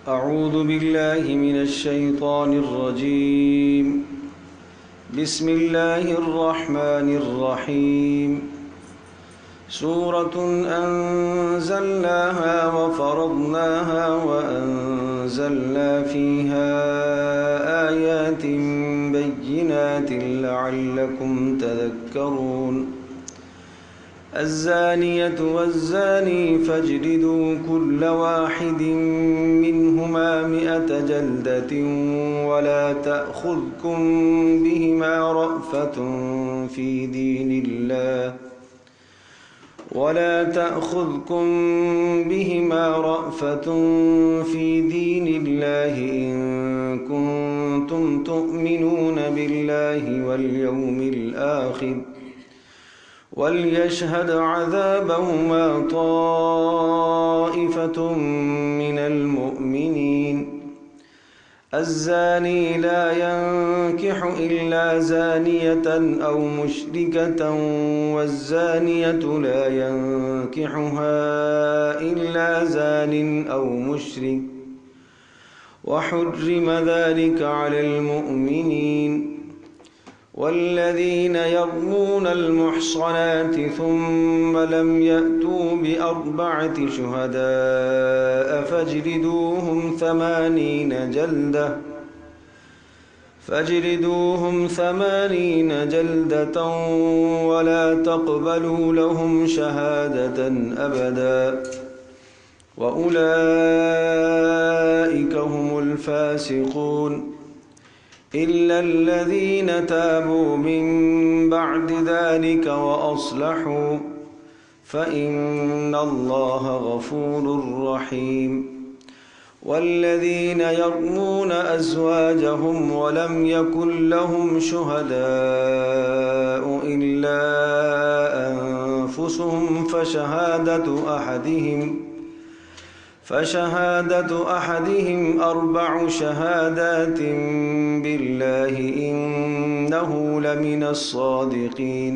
أعوذ بالله من الشيطان الرجيم. بسم الله الرحمن الرحيم. سورة أنزلناها وفرضناها وأنزلنا فيها آيات بينات لعلكم تذكرون. الزانية والزاني فاجلدوا كل واحد منهما 100 جلدة ولا تأخذكم بهما رأفة في دين الله إن كنتم تؤمنون بالله واليوم الآخر وليشهد عذابهما طائفة من المؤمنين. الزاني لا ينكح إلا زانية أو مشركة والزانية لا ينكحها إلا زان أو مشرك وحرم ذلك على المؤمنين. والذين يرمون المحصنات ثم لم يأتوا ب4 شهداء فاجلدوهم 80 جلدة ولا تقبلوا لهم شهادة أبدا وأولئك هم الفاسقون. إلا الذين تابوا من بعد ذلك وأصلحوا فإن الله غفور رحيم. والذين يرمون أزواجهم ولم يكن لهم شهداء إلا أنفسهم فشهادة أحدهم 4 شهادات بالله إنه لمن الصادقين.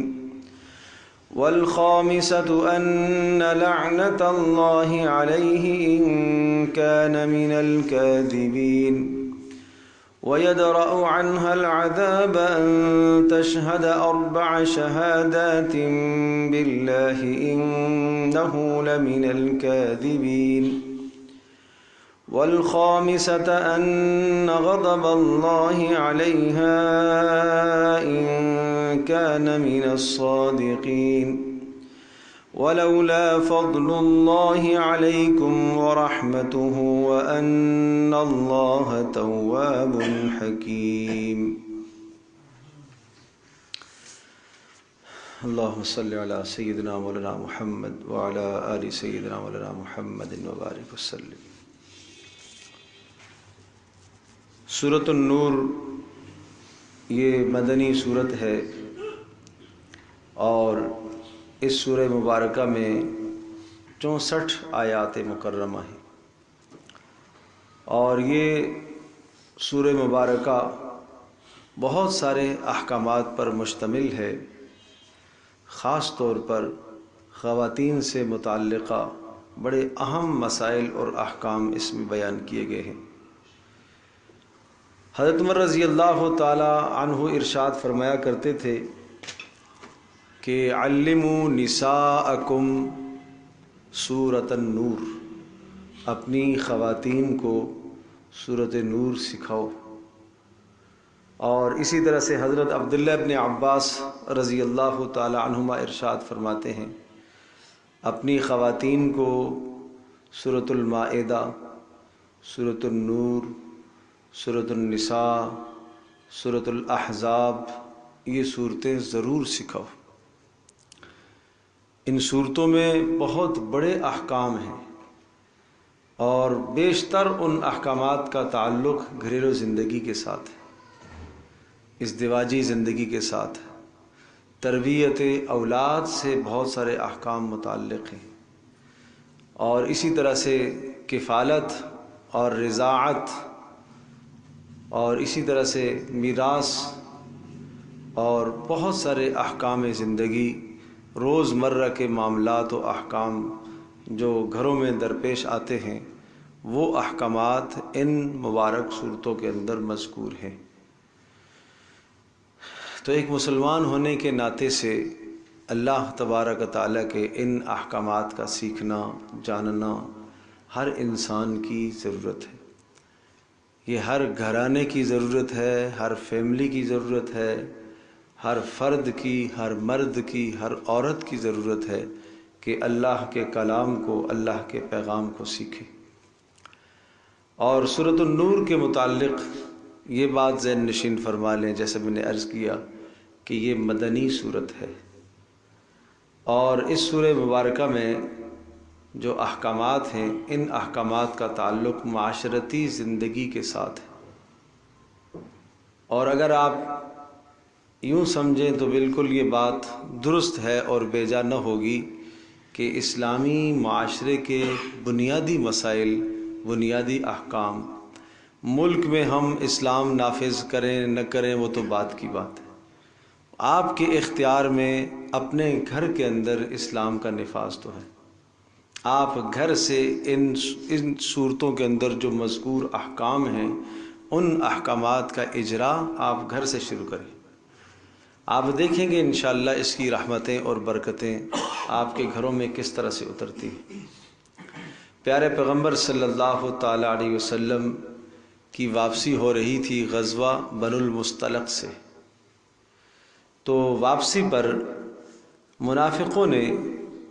والخامسة أن لعنة الله عليه إن كان من الكاذبين. ويدرأ عنها العذاب أن تشهد 4 شهادات بالله إنه لمن الكاذبين. والخامسة أن غضب الله عليها إن كان من الصادقين. ولولا فضل الله عليكم ورحمته وأن الله تواب حكيم. اللهم صل على سيدنا مولانا محمد وعلى آل سيدنا مولانا محمد وبارك وسلم. سورۃ النور یہ مدنی صورت ہے اور اس سورہ مبارکہ میں 64 آیات مکرمہ ہیں اور یہ سورہ مبارکہ بہت سارے احکامات پر مشتمل ہے. خاص طور پر خواتین سے متعلقہ بڑے اہم مسائل اور احکام اس میں بیان کیے گئے ہیں. حضرت عمر رضی اللہ تعالی عنہ ارشاد فرمایا کرتے تھے کہ علموا نساءکم سورۃ النور، اپنی خواتین کو سورۃ نور سکھاؤ. اور اسی طرح سے حضرت عبداللہ ابن عباس رضی اللہ تعالی عنہما ارشاد فرماتے ہیں اپنی خواتین کو سورۃ المائدہ، سورۃ النور، سورۃ النساء، سورۃ الاحزاب یہ صورتیں ضرور سکھاؤ. ان صورتوں میں بہت بڑے احکام ہیں اور بیشتر ان احکامات کا تعلق گھریلو زندگی کے ساتھ ہے، ازدواجی زندگی کے ساتھ ہے. تربیت اولاد سے بہت سارے احکام متعلق ہیں اور اسی طرح سے کفالت اور رضاعت اور اسی طرح سے میراث اور بہت سارے احکام زندگی، روز مرہ کے معاملات و احکام جو گھروں میں درپیش آتے ہیں وہ احکامات ان مبارک صورتوں کے اندر مذکور ہیں۔ تو ایک مسلمان ہونے کے ناطے سے اللہ تبارک و تعالیٰ کے ان احکامات کا سیکھنا جاننا ہر انسان کی ضرورت ہے۔ یہ ہر گھرانے کی ضرورت ہے، ہر فیملی کی ضرورت ہے، ہر فرد کی، ہر مرد کی، ہر عورت کی ضرورت ہے کہ اللہ کے کلام کو، اللہ کے پیغام کو سیکھے۔ اور سورۃ النور کے متعلق یہ بات ذہن نشین فرما لیں، جیسے میں نے عرض کیا کہ یہ مدنی صورت ہے، اور اس سورہ مبارکہ میں جو احکامات ہیں ان احکامات کا تعلق معاشرتی زندگی کے ساتھ ہے۔ اور اگر آپ یوں سمجھیں تو بالکل یہ بات درست ہے اور بیجا نہ ہوگی کہ اسلامی معاشرے کے بنیادی مسائل، بنیادی احکام ملک میں ہم اسلام نافذ کریں نہ کریں وہ تو بات کی بات ہے۔ آپ کے اختیار میں اپنے گھر کے اندر اسلام کا نفاذ تو ہے۔ آپ گھر سے ان صورتوں کے اندر جو مذکور احکام ہیں ان احکامات کا اجرا آپ گھر سے شروع کریں۔ آپ دیکھیں گے انشاءاللہ اس کی رحمتیں اور برکتیں آپ کے گھروں میں کس طرح سے اترتی ہیں۔ پیارے پیغمبر صلی اللہ تعالی علیہ وسلم کی واپسی ہو رہی تھی غزوہ بنو المصطلق سے، تو واپسی پر منافقوں نے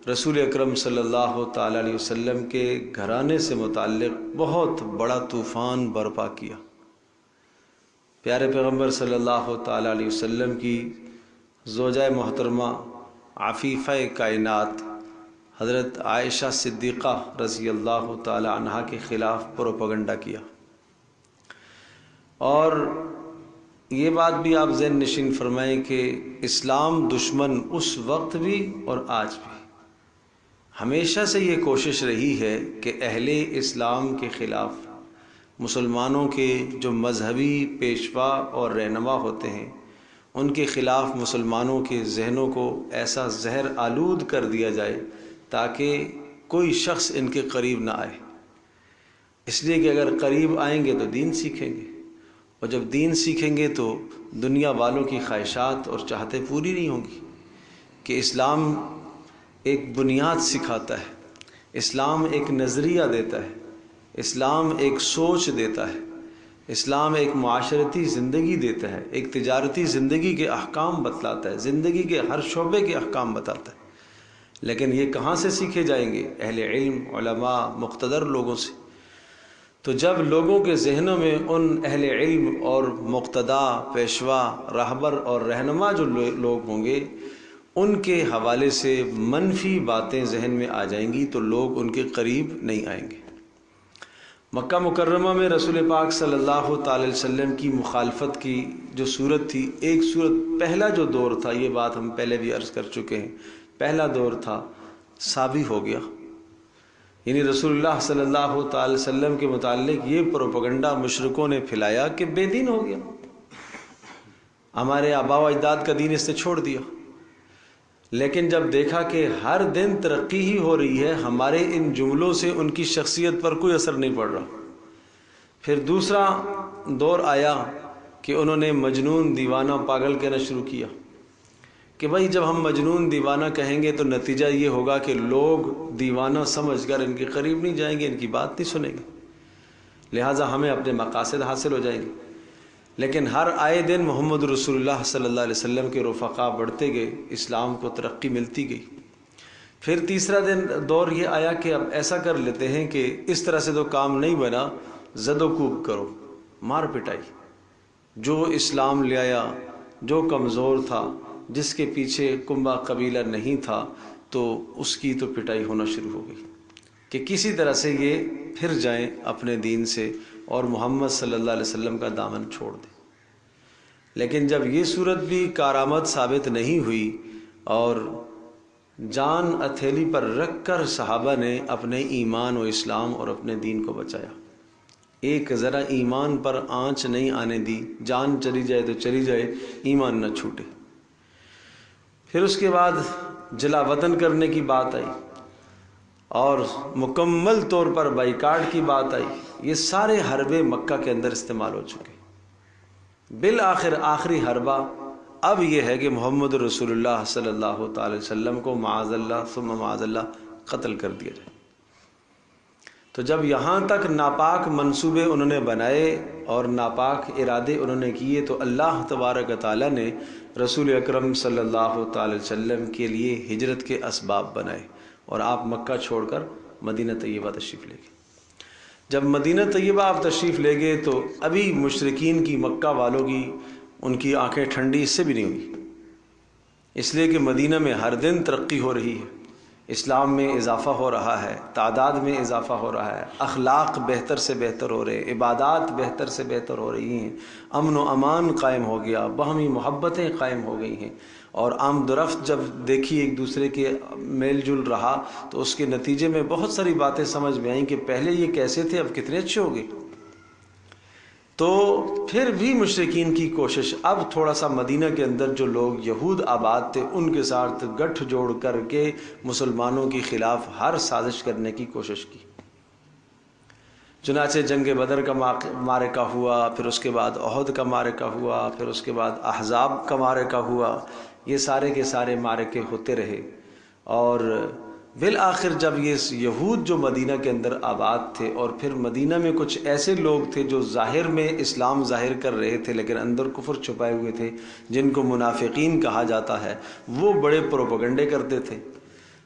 رسول اکرم صلی اللہ تعالی علیہ وسلم کے گھرانے سے متعلق بہت بڑا طوفان برپا کیا۔ پیارے پیغمبر صلی اللہ تعالی علیہ وسلم کی زوجہ محترمہ عفیفہ کائنات حضرت عائشہ صدیقہ رضی اللہ تعالی عنہا کے خلاف پروپیگنڈا کیا۔ اور یہ بات بھی آپ ذہن نشین فرمائیں کہ اسلام دشمن اس وقت بھی اور آج بھی ہمیشہ سے یہ کوشش رہی ہے کہ اہل اسلام کے خلاف مسلمانوں کے جو مذہبی پیشوا اور رہنما ہوتے ہیں ان کے خلاف مسلمانوں کے ذہنوں کو ایسا زہر آلود کر دیا جائے تاکہ کوئی شخص ان کے قریب نہ آئے، اس لیے کہ اگر قریب آئیں گے تو دین سیکھیں گے، اور جب دین سیکھیں گے تو دنیا والوں کی خواہشات اور چاہتیں پوری نہیں ہوں گی۔ کہ اسلام ایک بنیاد سکھاتا ہے، اسلام ایک نظریہ دیتا ہے، اسلام ایک سوچ دیتا ہے، اسلام ایک معاشرتی زندگی دیتا ہے، ایک تجارتی زندگی کے احکام بتلاتا ہے، زندگی کے ہر شعبے کے احکام بتاتا ہے۔ لیکن یہ کہاں سے سیکھے جائیں گے؟ اہل علم، علماء، مقتدر لوگوں سے۔ تو جب لوگوں کے ذہنوں میں ان اہل علم اور مقتدا، پیشوا، راہبر اور رہنما جو لوگ ہوں گے ان کے حوالے سے منفی باتیں ذہن میں آ جائیں گی تو لوگ ان کے قریب نہیں آئیں گے۔ مکہ مکرمہ میں رسول پاک صلی اللہ تعالی وسلم کی مخالفت کی جو صورت تھی، ایک صورت پہلا جو دور تھا، یہ بات ہم پہلے بھی عرض کر چکے ہیں، پہلا دور تھا سابی ہو گیا، یعنی رسول اللہ صلی اللہ تعالی وسلم کے متعلق یہ پروپیگنڈا مشرکوں نے پھیلایا کہ بے دین ہو گیا، ہمارے آباء و اجداد کا دین اس نے چھوڑ دیا۔ لیکن جب دیکھا کہ ہر دن ترقی ہی ہو رہی ہے، ہمارے ان جملوں سے ان کی شخصیت پر کوئی اثر نہیں پڑ رہا، پھر دوسرا دور آیا کہ انہوں نے مجنون، دیوانہ، پاگل کہنا شروع کیا کہ بھائی جب ہم مجنون، دیوانہ کہیں گے تو نتیجہ یہ ہوگا کہ لوگ دیوانہ سمجھ کر ان کے قریب نہیں جائیں گے، ان کی بات نہیں سنیں گے، لہٰذا ہمیں اپنے مقاصد حاصل ہو جائیں گے۔ لیکن ہر آئے دن محمد رسول اللہ صلی اللہ علیہ وسلم کے رفقا بڑھتے گئے، اسلام کو ترقی ملتی گئی۔ پھر تیسرا دور یہ آیا کہ اب ایسا کر لیتے ہیں کہ اس طرح سے تو کام نہیں بنا، زد و کوب کرو، مار پٹائی، جو اسلام لے آیا، جو کمزور تھا، جس کے پیچھے کنبہ قبیلہ نہیں تھا، تو اس کی تو پٹائی ہونا شروع ہو گئی کہ کسی طرح سے یہ پھر جائیں اپنے دین سے اور محمد صلی اللہ علیہ وسلم کا دامن چھوڑ دیں۔ لیکن جب یہ صورت بھی کارآمد ثابت نہیں ہوئی اور جان ہتھیلی پر رکھ کر صحابہ نے اپنے ایمان و اسلام اور اپنے دین کو بچایا، ایک ذرا ایمان پر آنچ نہیں آنے دی، جان چلی جائے تو چلی جائے، ایمان نہ چھوٹے۔ پھر اس کے بعد جلا وطن کرنے کی بات آئی، اور مکمل طور پر بائیکاٹ کی بات آئی، یہ سارے حربے مکہ کے اندر استعمال ہو چکے۔ بالآخر آخری حربہ اب یہ ہے کہ محمد رسول اللہ صلی اللہ تعالی وسلم کو معاذ اللہ ثم معاذ اللہ قتل کر دیا جائے۔ تو جب یہاں تک ناپاک منصوبے انہوں نے بنائے اور ناپاک ارادے انہوں نے کیے، تو اللہ تبارک تعالیٰ نے رسول اکرم صلی اللہ تعالی وسلم کے لیے ہجرت کے اسباب بنائے، اور آپ مکہ چھوڑ کر مدینہ طیبہ تشریف لے گئے۔ جب مدینہ طیبہ آپ تشریف لے گئے تو ابھی مشرکین کی، مکہ والوں کی، ان کی آنکھیں ٹھنڈی اس سے بھی نہیں ہوئی، اس لیے کہ مدینہ میں ہر دن ترقی ہو رہی ہے، اسلام میں اضافہ ہو رہا ہے، تعداد میں اضافہ ہو رہا ہے، اخلاق بہتر سے بہتر ہو رہے ہیں، عبادات بہتر سے بہتر ہو رہی ہیں، امن و امان قائم ہو گیا، باہمی محبتیں قائم ہو گئی ہیں، اور آمد و رفت جب دیکھی ایک دوسرے کے میل جل رہا تو اس کے نتیجے میں بہت ساری باتیں سمجھ میں آئیں کہ پہلے یہ کیسے تھے، اب کتنے اچھے ہو گئے۔ تو پھر بھی مشرکین کی کوشش، اب تھوڑا سا مدینہ کے اندر جو لوگ یہود آباد تھے ان کے ساتھ گٹھ جوڑ کر کے مسلمانوں کے خلاف ہر سازش کرنے کی کوشش کی۔ چنانچہ جنگ بدر کا معرکہ ہوا، پھر اس کے بعد احد کا معرکہ ہوا، پھر اس کے بعد احزاب کا معرکہ ہوا، یہ سارے کے سارے معرکے ہوتے رہے، اور بالآخر جب یہ یہود جو مدینہ کے اندر آباد تھے، اور پھر مدینہ میں کچھ ایسے لوگ تھے جو ظاہر میں اسلام ظاہر کر رہے تھے لیکن اندر کفر چھپائے ہوئے تھے، جن کو منافقین کہا جاتا ہے، وہ بڑے پروپیگنڈے کرتے تھے،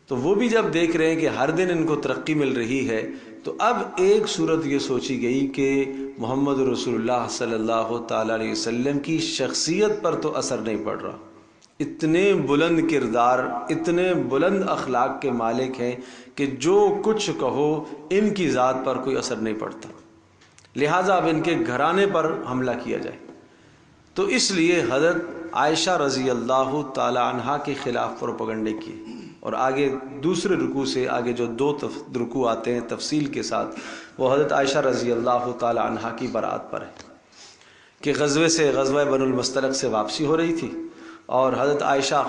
تو وہ بھی جب دیکھ رہے ہیں کہ ہر دن ان کو ترقی مل رہی ہے، تو اب ایک صورت یہ سوچی گئی کہ محمد رسول اللہ صلی اللہ تعالی علیہ وسلم کی شخصیت پر تو اثر نہیں پڑ رہا، اتنے بلند کردار، اتنے بلند اخلاق کے مالک ہیں کہ جو کچھ کہو ان کی ذات پر کوئی اثر نہیں پڑتا، لہٰذا اب ان کے گھرانے پر حملہ کیا جائے۔ تو اس لیے حضرت عائشہ رضی اللہ تعالی عنہا کے خلاف پروپیگنڈے کیے، اور آگے دوسرے رکوع سے آگے جو دو رکوع آتے ہیں تفصیل کے ساتھ، وہ حضرت عائشہ رضی اللہ تعالی عنہا کی برات پر ہے کہ غزوہ بنو المصطلق سے واپسی ہو رہی تھی، اور حضرت عائشہ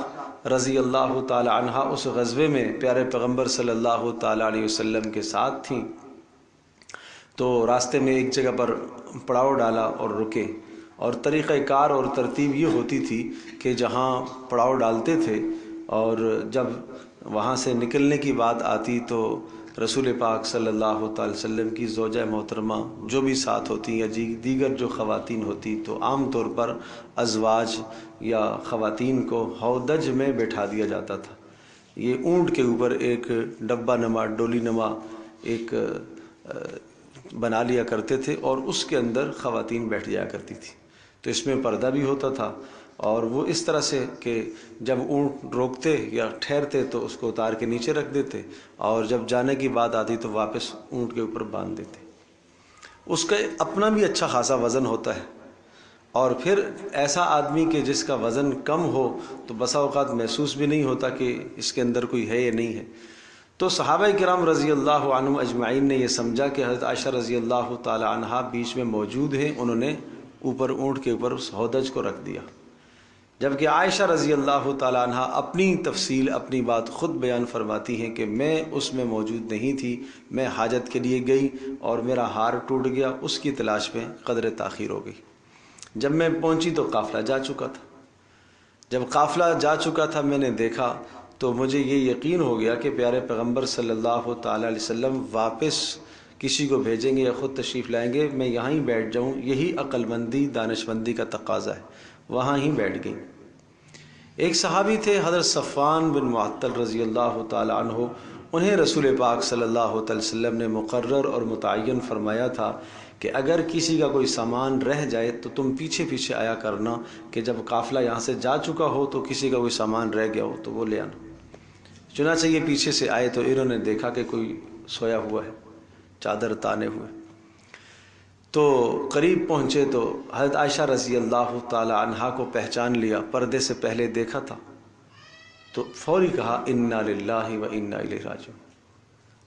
رضی اللہ تعالی عنہا اس غزوے میں پیارے پیغمبر صلی اللہ تعالی علیہ وسلم کے ساتھ تھیں، تو راستے میں ایک جگہ پر پڑاؤ ڈالا اور رکے، اور طریقہ کار اور ترتیب یہ ہوتی تھی کہ جہاں پڑاؤ ڈالتے تھے اور جب وہاں سے نکلنے کی بات آتی تو رسول پاک صلی اللہ تعالی وسلم کی زوجہ محترمہ جو بھی ساتھ ہوتی یا دیگر جو خواتین ہوتی، تو عام طور پر ازواج یا خواتین کو ہودج میں بٹھا دیا جاتا تھا، یہ اونٹ کے اوپر ایک ڈبہ نما، ڈولی نما ایک بنا لیا کرتے تھے، اور اس کے اندر خواتین بیٹھ جایا کرتی تھی، تو اس میں پردہ بھی ہوتا تھا، اور وہ اس طرح سے کہ جب اونٹ روکتے یا ٹھہرتے تو اس کو اتار کے نیچے رکھ دیتے، اور جب جانے کی بات آتی تو واپس اونٹ کے اوپر باندھ دیتے۔ اس کا اپنا بھی اچھا خاصا وزن ہوتا ہے، اور پھر ایسا آدمی کہ جس کا وزن کم ہو تو بسا اوقات محسوس بھی نہیں ہوتا کہ اس کے اندر کوئی ہے یا نہیں ہے۔ تو صحابہ کرام رضی اللہ عنہم اجمعین نے یہ سمجھا کہ حضرت عائشہ رضی اللہ تعالی عنہا بیچ میں موجود ہیں، انہوں نے اوپر اونٹ کے اوپر اس ہودج کو رکھ دیا، جبکہ عائشہ رضی اللہ تعالی عنہا اپنی تفصیل، اپنی بات خود بیان فرماتی ہیں کہ میں اس میں موجود نہیں تھی، میں حاجت کے لیے گئی اور میرا ہار ٹوٹ گیا، اس کی تلاش میں قدر تاخیر ہو گئی۔ جب میں پہنچی تو قافلہ جا چکا تھا، جب قافلہ جا چکا تھا میں نے دیکھا تو مجھے یہ یقین ہو گیا کہ پیارے پیغمبر صلی اللہ تعالی علیہ وسلم واپس کسی کو بھیجیں گے یا خود تشریف لائیں گے، میں یہاں ہی بیٹھ جاؤں، یہی عقل مندی، دانش مندی کا تقاضا ہے، وہاں ہی بیٹھ گئی۔ ایک صحابی تھے حضرت صفوان بن معطل رضی اللہ تعالی عنہ، انہیں رسول پاک صلی اللہ تعالی وسلم نے مقرر اور متعین فرمایا تھا کہ اگر کسی کا کوئی سامان رہ جائے تو تم پیچھے پیچھے آیا کرنا، کہ جب قافلہ یہاں سے جا چکا ہو تو کسی کا کوئی سامان رہ گیا ہو تو وہ لے آنا۔ چنانچہ یہ پیچھے سے آئے تو انہوں نے دیکھا کہ کوئی سویا ہوا ہے، چادر تانے ہوئے، تو قریب پہنچے تو حضرت عائشہ رضی اللہ تعالی عنہا کو پہچان لیا، پردے سے پہلے دیکھا تھا، تو فوری کہا انا للہ و انا الیہ راجعون۔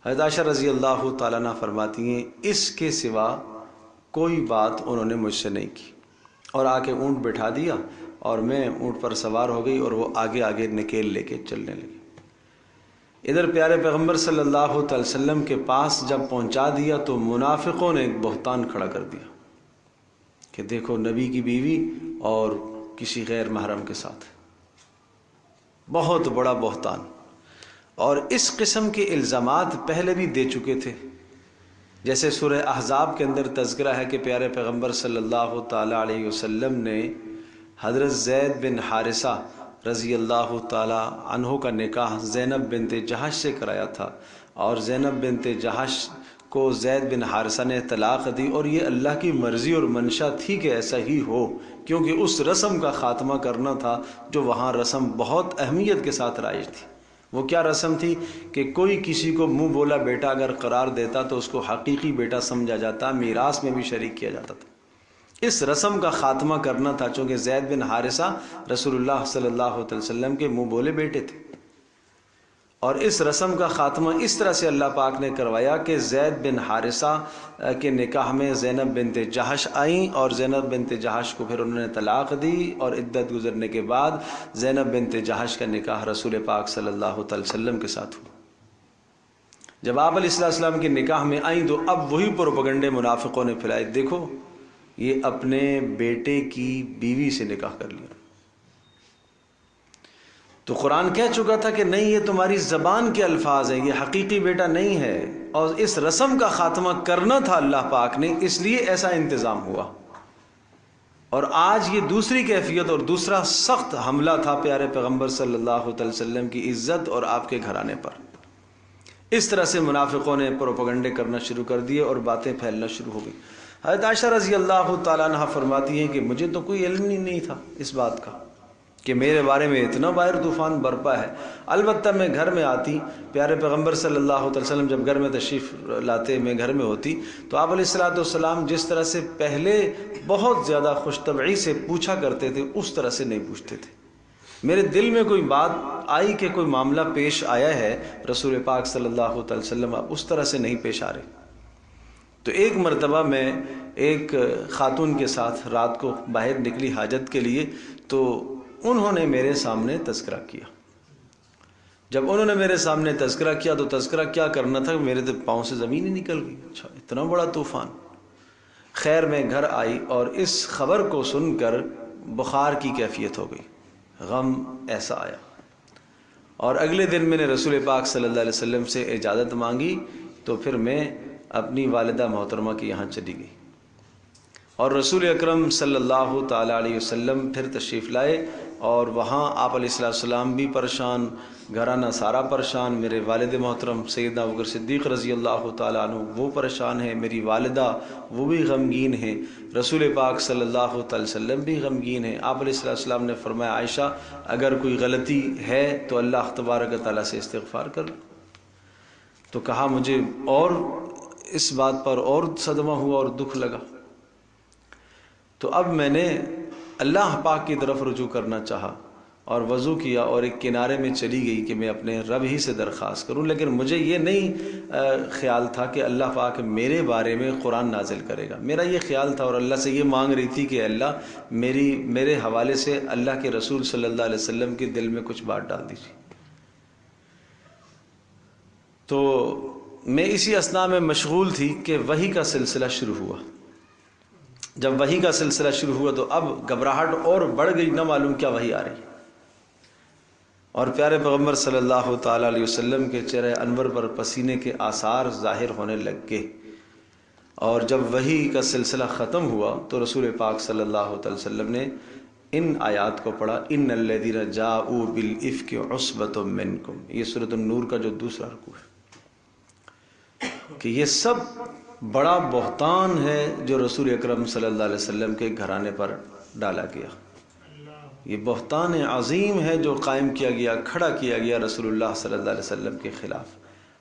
حضرت عائشہ رضی اللہ تعالی عنہ فرماتی ہیں اس کے سوا کوئی بات انہوں نے مجھ سے نہیں کی، اور آ کے اونٹ بٹھا دیا اور میں اونٹ پر سوار ہو گئی اور وہ آگے آگے نکیل لے کے چلنے لگی۔ ادھر پیارے پیغمبر صلی اللہ علیہ وسلم کے پاس جب پہنچا دیا تو منافقوں نے ایک بہتان کھڑا کر دیا کہ دیکھو نبی کی بیوی اور کسی غیر محرم کے ساتھ، بہت بڑا بہتان۔ اور اس قسم کے الزامات پہلے بھی دے چکے تھے، جیسے سورہ احزاب کے اندر تذکرہ ہے کہ پیارے پیغمبر صلی اللہ تعالی علیہ وسلم نے حضرت زید بن حارثہ رضی اللہ تعالی عنہ کا نکاح زینب بنت جہش سے کرایا تھا، اور زینب بنت جہش کو زید بن حارثہ نے طلاق دی، اور یہ اللہ کی مرضی اور منشا تھی کہ ایسا ہی ہو، کیونکہ اس رسم کا خاتمہ کرنا تھا جو وہاں رسم بہت اہمیت کے ساتھ رائج تھی۔ وہ کیا رسم تھی کہ کوئی کسی کو منہ بولا بیٹا اگر قرار دیتا تو اس کو حقیقی بیٹا سمجھا جاتا، میراث میں بھی شریک کیا جاتا تھا۔ اس رسم کا خاتمہ کرنا تھا، چونکہ زید بن حارثہ رسول اللہ صلی اللہ علیہ وسلم کے منہ بولے بیٹے تھے، اور اس رسم کا خاتمہ اس طرح سے اللہ پاک نے کروایا کہ زید بن حارثہ کے نکاح میں زینب بنت جہش آئیں، اور زینب بنت جہش کو پھر انہوں نے طلاق دی، اور عدت گزرنے کے بعد زینب بنت جہش کا نکاح رسول پاک صلی اللہ علیہ وسلم کے ساتھ ہوا۔ جب آپ علیہ السلام کے نکاح میں آئیں تو اب وہی پروپیگنڈے منافقوں نے پھیلائے، دیکھو یہ اپنے بیٹے کی بیوی سے نکاح کر لیا۔ تو قرآن کہہ چکا تھا کہ نہیں، یہ تمہاری زبان کے الفاظ ہیں، یہ حقیقی بیٹا نہیں ہے، اور اس رسم کا خاتمہ کرنا تھا اللہ پاک نے، اس لیے ایسا انتظام ہوا۔ اور آج یہ دوسری کیفیت اور دوسرا سخت حملہ تھا پیارے پیغمبر صلی اللہ علیہ وسلم کی عزت اور آپ کے گھرانے پر۔ اس طرح سے منافقوں نے پروپیگنڈے کرنا شروع کر دیے اور باتیں پھیلنا شروع ہو گئی۔ حضرت عائشہ رضی اللہ تعالیٰ عنہ فرماتی ہیں کہ مجھے تو کوئی علم ہی نہیں تھا اس بات کا کہ میرے بارے میں اتنا باہر طوفان برپا ہے۔ البتہ میں گھر میں آتی، پیارے پیغمبر صلی اللہ علیہ وسلم جب گھر میں تشریف لاتے، میں گھر میں ہوتی، تو آپ علیہ السلام جس طرح سے پہلے بہت زیادہ خوش طبعی سے پوچھا کرتے تھے اس طرح سے نہیں پوچھتے تھے۔ میرے دل میں کوئی بات آئی کہ کوئی معاملہ پیش آیا ہے، رسول پاک صلی اللہ علیہ وسلم آپ اس طرح سے نہیں پیش آ رہے۔ تو ایک مرتبہ میں ایک خاتون کے ساتھ رات کو باہر نکلی حاجت کے لیے، تو انہوں نے میرے سامنے تذکرہ کیا۔ جب انہوں نے میرے سامنے تذکرہ کیا تو تذکرہ کیا کرنا تھا، میرے تو پاؤں سے زمین ہی نکل گئی، اچھا اتنا بڑا طوفان۔ خیر میں گھر آئی اور اس خبر کو سن کر بخار کی کیفیت ہو گئی، غم ایسا آیا، اور اگلے دن میں نے رسول پاک صلی اللہ علیہ وسلم سے اجازت مانگی، تو پھر میں اپنی والدہ محترمہ کے یہاں چلی گئی، اور رسول اکرم صلی اللہ تعالی علیہ وسلم پھر تشریف لائے، اور وہاں آپ علیہ السلام بھی پریشان، گھرانہ سارا پریشان، میرے والد محترم سیدنا ابوبکر صدیق رضی اللہ تعالیٰ عنہ وہ پریشان ہیں، میری والدہ وہ بھی غمگین ہیں، رسول پاک صلی اللہ علیہ وسلم بھی غمگین ہیں۔ آپ علیہ السلام نے فرمایا عائشہ اگر کوئی غلطی ہے تو اللہ تبارک و تعالیٰ سے استغفار کر لو۔ تو کہا مجھے اور اس بات پر اور صدمہ ہوا اور دکھ لگا، تو اب میں نے اللہ پاک کی طرف رجوع کرنا چاہا اور وضو کیا اور ایک کنارے میں چلی گئی کہ میں اپنے رب ہی سے درخواست کروں، لیکن مجھے یہ نہیں خیال تھا کہ اللہ پاک میرے بارے میں قرآن نازل کرے گا۔ میرا یہ خیال تھا اور اللہ سے یہ مانگ رہی تھی کہ اللہ میرے حوالے سے اللہ کے رسول صلی اللہ علیہ وسلم کے دل میں کچھ بات ڈال دیجیے۔ تو میں اسی اثناء میں مشغول تھی کہ وحی کا سلسلہ شروع ہوا۔ جب وحی کا سلسلہ شروع ہوا تو اب گھبراہٹ اور بڑھ گئی، نہ معلوم کیا وحی آ رہی، اور پیارے پیغمبر صلی اللہ تعالی علیہ وسلم کے چہرہ انور پر پسینے کے آثار ظاہر ہونے لگ گئے۔ اور جب وحی کا سلسلہ ختم ہوا تو رسول پاک صلی اللہ علیہ وسلم نے ان آیات کو پڑھا، ان الذین جاءوا بالافک عصبۃ منکم، یہ سورۃ النور کا جو دوسرا رکوع ہے، کہ یہ سب بڑا بہتان ہے جو رسول اکرم صلی اللہ علیہ وسلم کے گھرانے پر ڈالا گیا۔ یہ بہتان عظیم ہے جو قائم کیا گیا، کھڑا کیا گیا رسول اللہ صلی اللہ علیہ وسلم کے خلاف،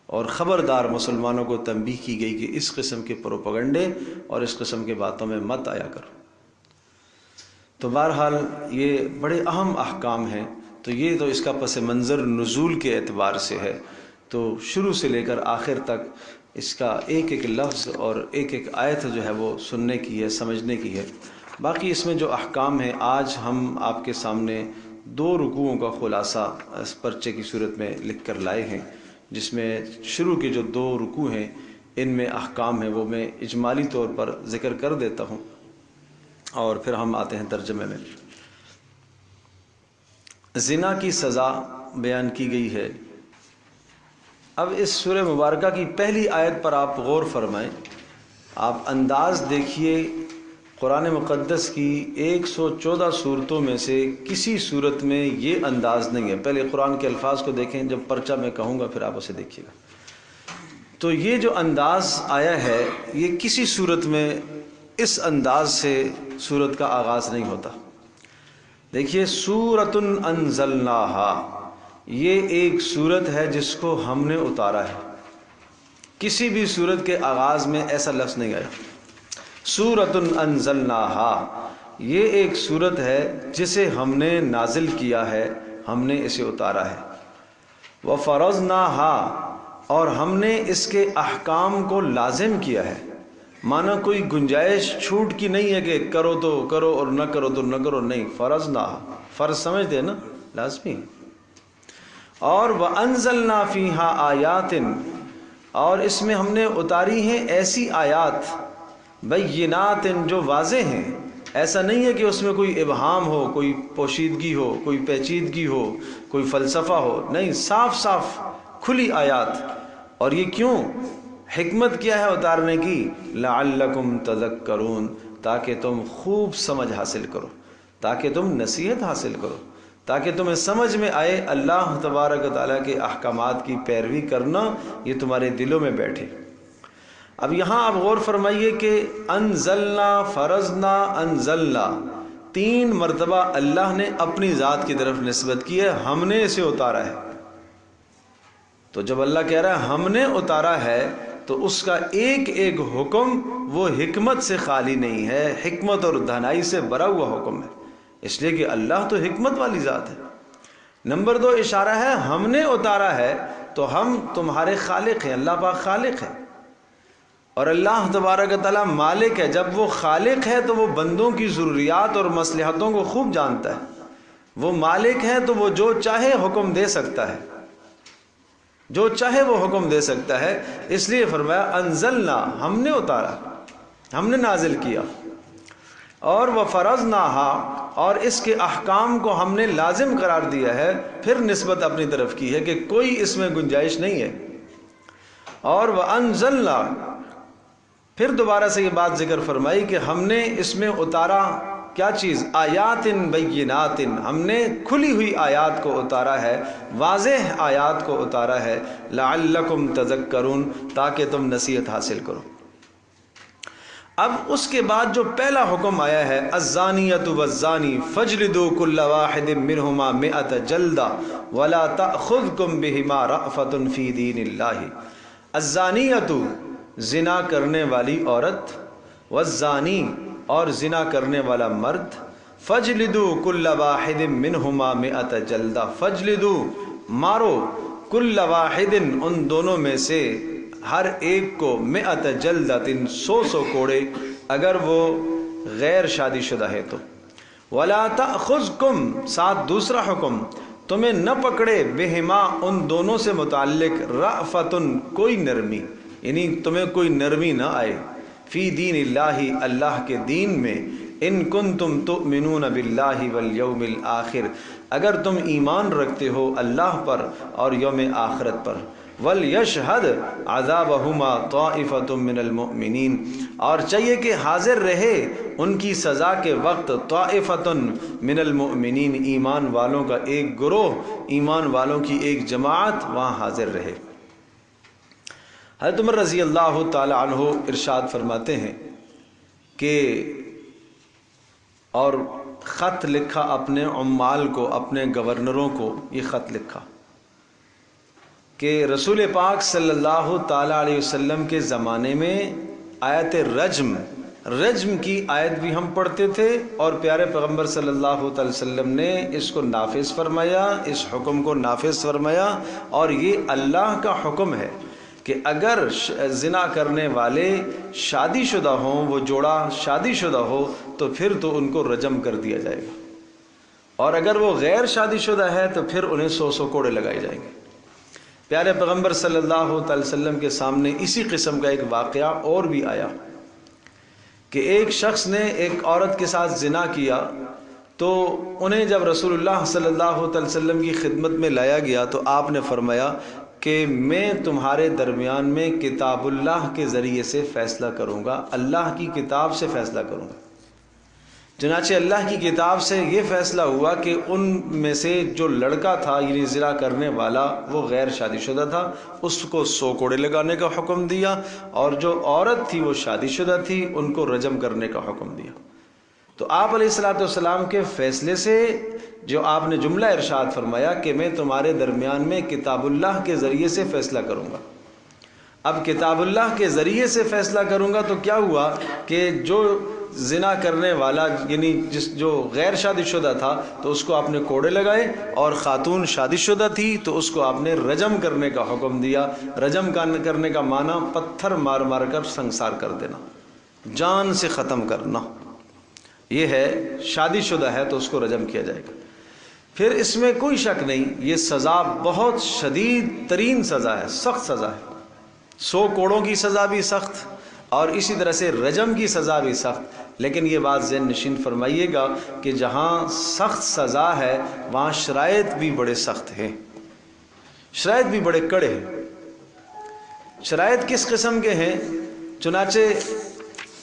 اور خبردار مسلمانوں کو تنبیہ کی گئی کہ اس قسم کے پروپیگنڈے اور اس قسم کے باتوں میں مت آیا کرو۔ تو بہرحال یہ بڑے اہم احکام ہیں، تو یہ تو اس کا پس منظر نزول کے اعتبار سے ہے، تو شروع سے لے کر آخر تک اس کا ایک ایک لفظ اور ایک ایک آیت جو ہے وہ سننے کی ہے، سمجھنے کی ہے۔ باقی اس میں جو احکام ہیں آج ہم آپ کے سامنے 2 رکوعوں کا خلاصہ اس پرچے کی صورت میں لکھ کر لائے ہیں، جس میں شروع کے جو 2 رکوع ہیں ان میں احکام ہیں، وہ میں اجمالی طور پر ذکر کر دیتا ہوں اور پھر ہم آتے ہیں ترجمے میں۔ زنا کی سزا بیان کی گئی ہے۔ اب اس سورہ مبارکہ کی پہلی آیت پر آپ غور فرمائیں، آپ انداز دیکھیے، قرآن مقدس کی 114 صورتوں میں سے کسی صورت میں یہ انداز نہیں ہے۔ پہلے قرآن کے الفاظ کو دیکھیں، جب پرچہ میں کہوں گا پھر آپ اسے دیکھیے گا۔ تو یہ جو انداز آیا ہے یہ کسی صورت میں اس انداز سے صورت کا آغاز نہیں ہوتا۔ دیکھیے، سورۃ انزلناہا، یہ ایک صورت ہے جس کو ہم نے اتارا ہے۔ کسی بھی صورت کے آغاز میں ایسا لفظ نہیں آیا۔ سورۃ انزلناہا، یہ ایک صورت ہے جسے ہم نے نازل کیا ہے، ہم نے اسے اتارا ہے۔ وفرضناہا، اور ہم نے اس کے احکام کو لازم کیا ہے۔ مانا کوئی گنجائش چھوٹ کی نہیں ہے کہ کرو تو کرو اور نہ کرو تو نہ کرو، نہیں، فرضناہا، فرض سمجھتے ہیں نا، لازمی۔ اور وَأَنزَلْنَا فِيهَا آیَاتٍ، اور اس میں ہم نے اتاری ہیں ایسی آیات بینات جو واضح ہیں۔ ایسا نہیں ہے کہ اس میں کوئی ابہام ہو، کوئی پوشیدگی ہو، کوئی پیچیدگی ہو، کوئی فلسفہ ہو، نہیں، صاف صاف کھلی آیات۔ اور یہ کیوں؟ حکمت کیا ہے اتارنے کی؟ لعلکم تذکرون، تاکہ تم خوب سمجھ حاصل کرو، تاکہ تم نصیحت حاصل کرو، تاکہ تمہیں سمجھ میں آئے اللہ تبارک و تعالیٰ کے احکامات کی پیروی کرنا یہ تمہارے دلوں میں بیٹھے۔ اب یہاں آپ غور فرمائیے کہ انزلنا، فرضنا، انزلنا، 3 مرتبہ اللہ نے اپنی ذات کی طرف نسبت کی ہے، ہم نے اسے اتارا ہے۔ تو جب اللہ کہہ رہا ہے ہم نے اتارا ہے تو اس کا ایک ایک حکم وہ حکمت سے خالی نہیں ہے، حکمت اور دانائی سے بھرا ہوا حکم ہے، اس لیے کہ اللہ تو حکمت والی ذات ہے۔ نمبر 2 اشارہ ہے ہم نے اتارا ہے تو ہم تمہارے خالق ہیں، اللہ پاک خالق ہے، اور اللہ تبارک و تعالیٰ مالک ہے۔ جب وہ خالق ہے تو وہ بندوں کی ضروریات اور مصلحتوں کو خوب جانتا ہے۔ وہ مالک ہے تو وہ جو چاہے حکم دے سکتا ہے، جو چاہے وہ حکم دے سکتا ہے، اس لیے فرمایا انزلنا، ہم نے اتارا، ہم نے نازل کیا۔ اور وفرضناہا، اور اس کے احکام کو ہم نے لازم قرار دیا ہے، پھر نسبت اپنی طرف کی ہے کہ کوئی اس میں گنجائش نہیں ہے۔ اور وانزلنا، پھر دوبارہ سے یہ بات ذکر فرمائی کہ ہم نے اس میں اتارا کیا چیز؟ آیات بینات، ہم نے کھلی ہوئی آیات کو اتارا ہے، واضح آیات کو اتارا ہے، لعلکم تذکرون، تاکہ تم نصیحت حاصل کرو۔ اب اس کے بعد جو پہلا حکم آیا ہے، الزانیۃ والزانی فاجلدوا کل واحد منہما 100 جلدہ ولا تأخذکم بہما رأفۃ فی دین اللہ۔ الزانیۃ، زنا کرنے والی عورت، والزانی، اور زنا کرنے والا مرد، فاجلدوا کل واحد منہما 100 جلدہ، فاجلدوا، مارو، کل واحد، ان دونوں میں سے ہر ایک کو، 100 جلدہ، 100 کوڑے، اگر وہ غیر شادی شدہ ہے تو۔ ولا تأخذکم، ساتھ دوسرا حکم، تمہیں نہ پکڑے، بہما، ان دونوں سے متعلق، رأفۃ، کوئی نرمی، یعنی تمہیں کوئی نرمی نہ آئے، فی دین اللہ، اللہ کے دین میں، ان کنتم تؤمنون باللہ والیوم الآخر، اگر تم ایمان رکھتے ہو اللہ پر اور یوم آخرت پر۔ وَلْيَشْهَدْ عَذَابَهُمَا طَائِفَةٌ مِّنَ الْمُؤْمِنِينَ، اور چاہیے کہ حاضر رہے ان کی سزا کے وقت، طَائِفَةٌ مِّنَ الْمُؤْمِنِينَ، ایمان والوں کا ایک گروہ، ایمان والوں کی ایک جماعت وہاں حاضر رہے۔ حضرت عمر رضی اللہ تعالی عنہ ارشاد فرماتے ہیں کہ، اور خط لکھا اپنے عمال کو، اپنے گورنروں کو یہ خط لکھا کہ رسول پاک صلی اللہ تعالی علیہ وسلم کے زمانے میں آیت رجم کی آیت بھی ہم پڑھتے تھے، اور پیارے پیغمبر صلی اللہ تعالی وسلم نے اس کو نافذ فرمایا، اس حکم کو نافذ فرمایا، اور یہ اللہ کا حکم ہے کہ اگر زنا کرنے والے شادی شدہ ہوں، وہ جوڑا شادی شدہ ہو، تو پھر تو ان کو رجم کر دیا جائے گا، اور اگر وہ غیر شادی شدہ ہے تو پھر انہیں 100 کوڑے لگائے جائیں گے۔ پیارے پیغمبر صلی اللہ علیہ وسلم کے سامنے اسی قسم کا ایک واقعہ اور بھی آیا کہ ایک شخص نے ایک عورت کے ساتھ زنا کیا، تو انہیں جب رسول اللہ صلی اللہ علیہ وسلم کی خدمت میں لایا گیا تو آپ نے فرمایا کہ میں تمہارے درمیان میں کتاب اللہ کے ذریعے سے فیصلہ کروں گا، اللہ کی کتاب سے فیصلہ کروں گا۔ چنانچہ اللہ کی کتاب سے یہ فیصلہ ہوا کہ ان میں سے جو لڑکا تھا یعنی زنا کرنے والا وہ غیر شادی شدہ تھا، اس کو 100 کوڑے لگانے کا حکم دیا، اور جو عورت تھی وہ شادی شدہ تھی، ان کو رجم کرنے کا حکم دیا۔ تو آپ علیہ الصلوۃ والسلام کے فیصلے سے جو آپ نے جملہ ارشاد فرمایا کہ میں تمہارے درمیان میں کتاب اللہ کے ذریعے سے فیصلہ کروں گا، اب کتاب اللہ کے ذریعے سے فیصلہ کروں گا تو کیا ہوا کہ جو زنا کرنے والا یعنی جو غیر شادی شدہ تھا تو اس کو آپ نے کوڑے لگائے، اور خاتون شادی شدہ تھی تو اس کو آپ نے رجم کرنے کا حکم دیا۔ رجم کرنے کا معنی پتھر مار مار کر سنسار کر دینا، جان سے ختم کرنا، یہ ہے۔ شادی شدہ ہے تو اس کو رجم کیا جائے گا۔ پھر اس میں کوئی شک نہیں، یہ سزا بہت شدید ترین سزا ہے، سخت سزا ہے۔ 100 کوڑوں کی سزا بھی سخت، اور اسی طرح سے رجم کی سزا بھی سخت۔ لیکن یہ بات ذہن نشین فرمائیے گا کہ جہاں سخت سزا ہے وہاں شرائط بھی بڑے سخت ہیں، شرائط بھی بڑے کڑے ہیں۔ شرائط کس قسم کے ہیں؟ چنانچہ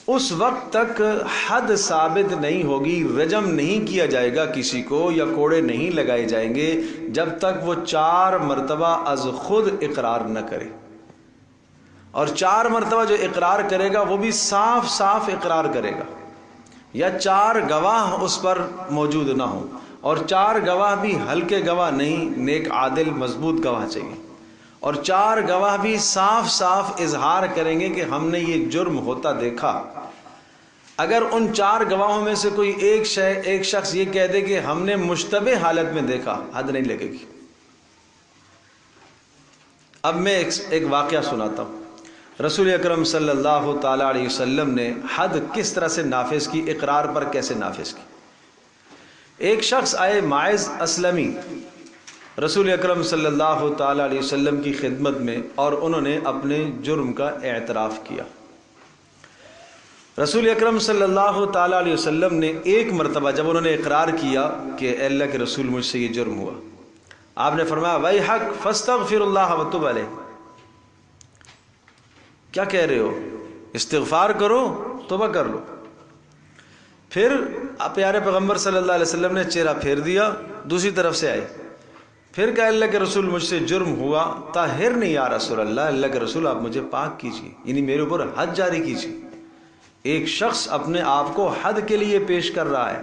اس وقت تک حد ثابت نہیں ہوگی، رجم نہیں کیا جائے گا کسی کو یا کوڑے نہیں لگائے جائیں گے جب تک وہ 4 مرتبہ از خود اقرار نہ کرے، اور 4 مرتبہ جو اقرار کرے گا وہ بھی صاف صاف اقرار کرے گا، یا 4 گواہ اس پر موجود نہ ہوں، اور 4 گواہ بھی ہلکے گواہ نہیں، نیک عادل مضبوط گواہ چاہیے، اور 4 گواہ بھی صاف صاف اظہار کریں گے کہ ہم نے یہ جرم ہوتا دیکھا۔ اگر ان 4 گواہوں میں سے کوئی ایک شخص یہ کہہ دے کہ ہم نے مشتبہ حالت میں دیکھا، حد نہیں لگے گی۔ اب میں ایک واقعہ سناتا ہوں۔ رسول اکرم صلی اللہ تعالی علیہ وسلم نے حد کس طرح سے نافذ کی، اقرار پر کیسے نافذ کی۔ ایک شخص آئے ماعز اسلمی رسول اکرم صلی اللہ تعالی علیہ وسلم کی خدمت میں، اور انہوں نے اپنے جرم کا اعتراف کیا۔ رسول اکرم صلی اللہ تعالی علیہ وسلم نے ایک مرتبہ جب انہوں نے اقرار کیا کہ اے اللہ کے رسول مجھ سے یہ جرم ہوا، آپ نے فرمایا ویحک فاستغفر اللہ وتب علیہ، کیا کہہ رہے ہو، استغفار کرو، توبہ کر لو۔ پھر پیارے پیغمبر صلی اللہ علیہ وسلم نے چہرہ پھیر دیا، دوسری طرف سے آئے، پھر کہا اللہ کے رسول مجھ سے جرم ہوا، طاہرنی یا رسول اللہ، اللہ کے رسول آپ مجھے پاک کیجیے، یعنی میرے اوپر حد جاری کیجیے۔ ایک شخص اپنے آپ کو حد کے لیے پیش کر رہا ہے،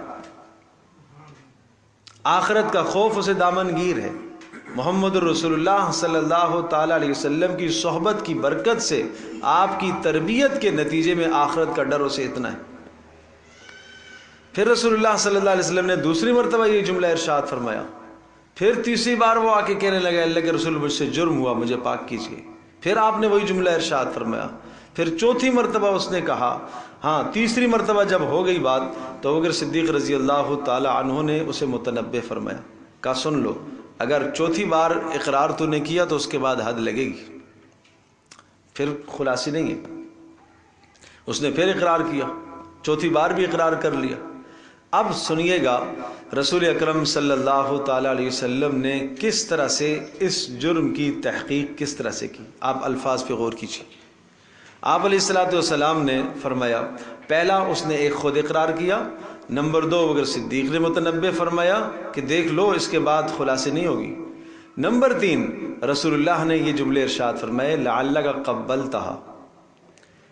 آخرت کا خوف اسے دامن گیر ہے۔ محمد الرسول اللہ صلی اللہ تعالی علیہ وسلم کی صحبت کی برکت سے، آپ کی تربیت کے نتیجے میں آخرت کا ڈر اسے اتنا ہے۔ پھر رسول اللہ صلی اللہ علیہ وسلم نے دوسری مرتبہ یہ جملہ ارشاد فرمایا، پھر تیسری بار وہ آ کے کہنے لگا اللہ کے رسول مجھ سے جرم ہوا، مجھے پاک کیجیے، پھر آپ نے وہی جملہ ارشاد فرمایا۔ پھر چوتھی مرتبہ اس نے کہا، ہاں تیسری مرتبہ جب ہو گئی بات تو ابوبکر صدیق رضی اللہ تعالی عنہ نے اسے متنبہ فرمایا، کہا سن لو، اگر چوتھی بار اقرار تو نے کیا تو اس کے بعد حد لگے گی، پھر خلاصی نہیں ہے۔ اس نے پھر اقرار کیا، چوتھی بار بھی اقرار کر لیا۔ اب سنیے گا رسول اکرم صلی اللہ تعالی علیہ وسلم نے کس طرح سے اس جرم کی تحقیق کس طرح سے کی، آپ الفاظ پہ غور کیجیے۔ آپ علیہ الصلوۃ والسلام نے فرمایا، پہلا اس نے ایک خود اقرار کیا، نمبر 2 ابوبکر صدیق نے متنبہ فرمایا کہ دیکھ لو اس کے بعد خلاصے نہیں ہوگی، نمبر 3 رسول اللہ نے یہ جملے ارشاد فرمائے لعلک قبلتھا،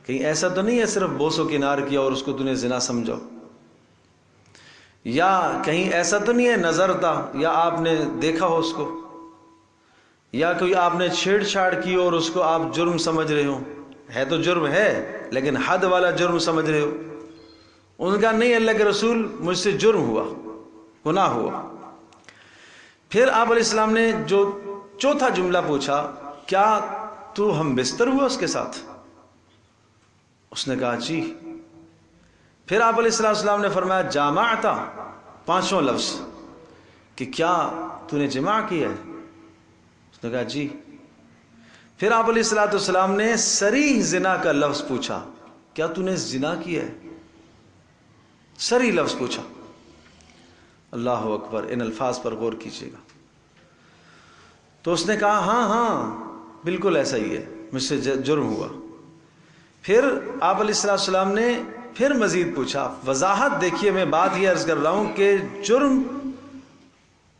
کہیں ایسا تو نہیں ہے صرف بوس و کنار کیا اور اس کو تو نے زنا سمجھو، یا کہیں ایسا تو نہیں ہے نظر تھا یا آپ نے دیکھا ہو اس کو، یا کوئی آپ نے چھیڑ چھاڑ کی اور اس کو آپ جرم سمجھ رہے ہو، ہے تو جرم ہے لیکن حد والا جرم سمجھ رہے ہو۔ ان کا نہیں اللہ کے رسول مجھ سے جرم ہوا، گناہ ہوا۔ پھر آپ علیہ السلام نے جو چوتھا جملہ پوچھا، کیا تو ہم بستر ہوا اس کے ساتھ؟ اس نے کہا جی۔ پھر آپ علیہ السلام نے فرمایا جامعتا، 5واں لفظ کہ کیا تو نے جماع کیا ہے؟ اس نے کہا جی۔ پھر آپ علیہ الصلوۃ والسلام نے صریح زنا کا لفظ پوچھا، کیا تو نے زنا کیا ہے؟ صریح لفظ پوچھا۔ اللہ اکبر، ان الفاظ پر غور کیجیے گا۔ تو اس نے کہا ہاں ہاں بالکل ایسا ہی ہے، مجھ سے جرم ہوا۔ پھر آپ علیہ السلام نے پھر مزید پوچھا، وضاحت دیکھیے، میں بات یہ عرض کر رہا ہوں کہ جرم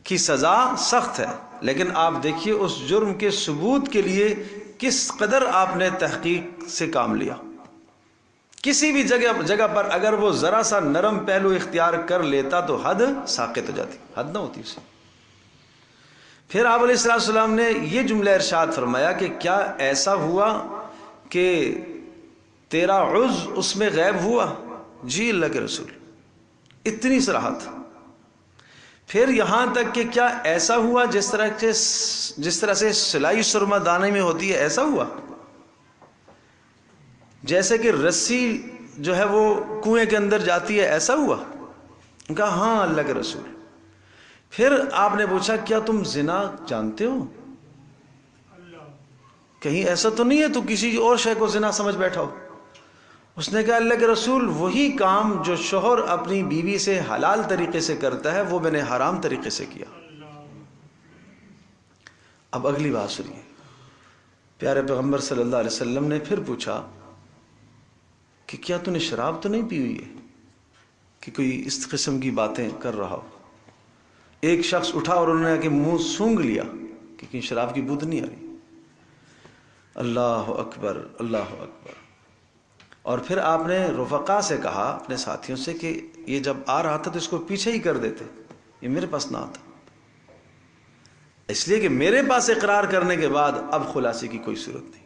کی سزا سخت ہے، لیکن آپ دیکھیے اس جرم کے ثبوت کے لیے کس قدر آپ نے تحقیق سے کام لیا۔ کسی بھی جگہ پر اگر وہ ذرا سا نرم پہلو اختیار کر لیتا تو حد ساقط ہو جاتی، حد نہ ہوتی اسے۔ پھر آپ علیہ السلام نے یہ جملہ ارشاد فرمایا کہ کیا ایسا ہوا کہ تیرا عضو اس میں غائب ہوا؟ جی اللہ کے رسول، اتنی صراحت۔ پھر یہاں تک کہ کیا ایسا ہوا جس طرح سے سلائی سرما دانے میں ہوتی ہے ایسا ہوا؟ جیسے کہ رسی جو ہے وہ کنویں کے اندر جاتی ہے ایسا ہوا؟ ان کا ہاں اللہ کے رسول۔ پھر آپ نے پوچھا کیا تم زنا جانتے ہو؟ کہیں ایسا تو نہیں ہے تو کسی اور شے کو زنا سمجھ بیٹھا ہو؟ اس نے کہا اللہ کے رسول وہی کام جو شوہر اپنی بیوی سے حلال طریقے سے کرتا ہے وہ میں نے حرام طریقے سے کیا۔ اب اگلی بات سنیے، پیارے پیغمبر صلی اللہ علیہ وسلم نے پھر پوچھا کہ کیا تو نے شراب تو نہیں پی ہوئی ہے کہ کوئی اس قسم کی باتیں کر رہا ہو؟ ایک شخص اٹھا اور انہوں نے کہ منہ سونگھ لیا کہ کہیں شراب کی بو نہیں آ رہی۔ اللہ اکبر، اللہ اکبر۔ اور پھر آپ نے رفقا سے کہا، اپنے ساتھیوں سے، کہ یہ جب آ رہا تھا تو اس کو پیچھے ہی کر دیتے، یہ میرے پاس نہ آتا، اس لیے کہ میرے پاس اقرار کرنے کے بعد اب خلاصے کی کوئی صورت نہیں۔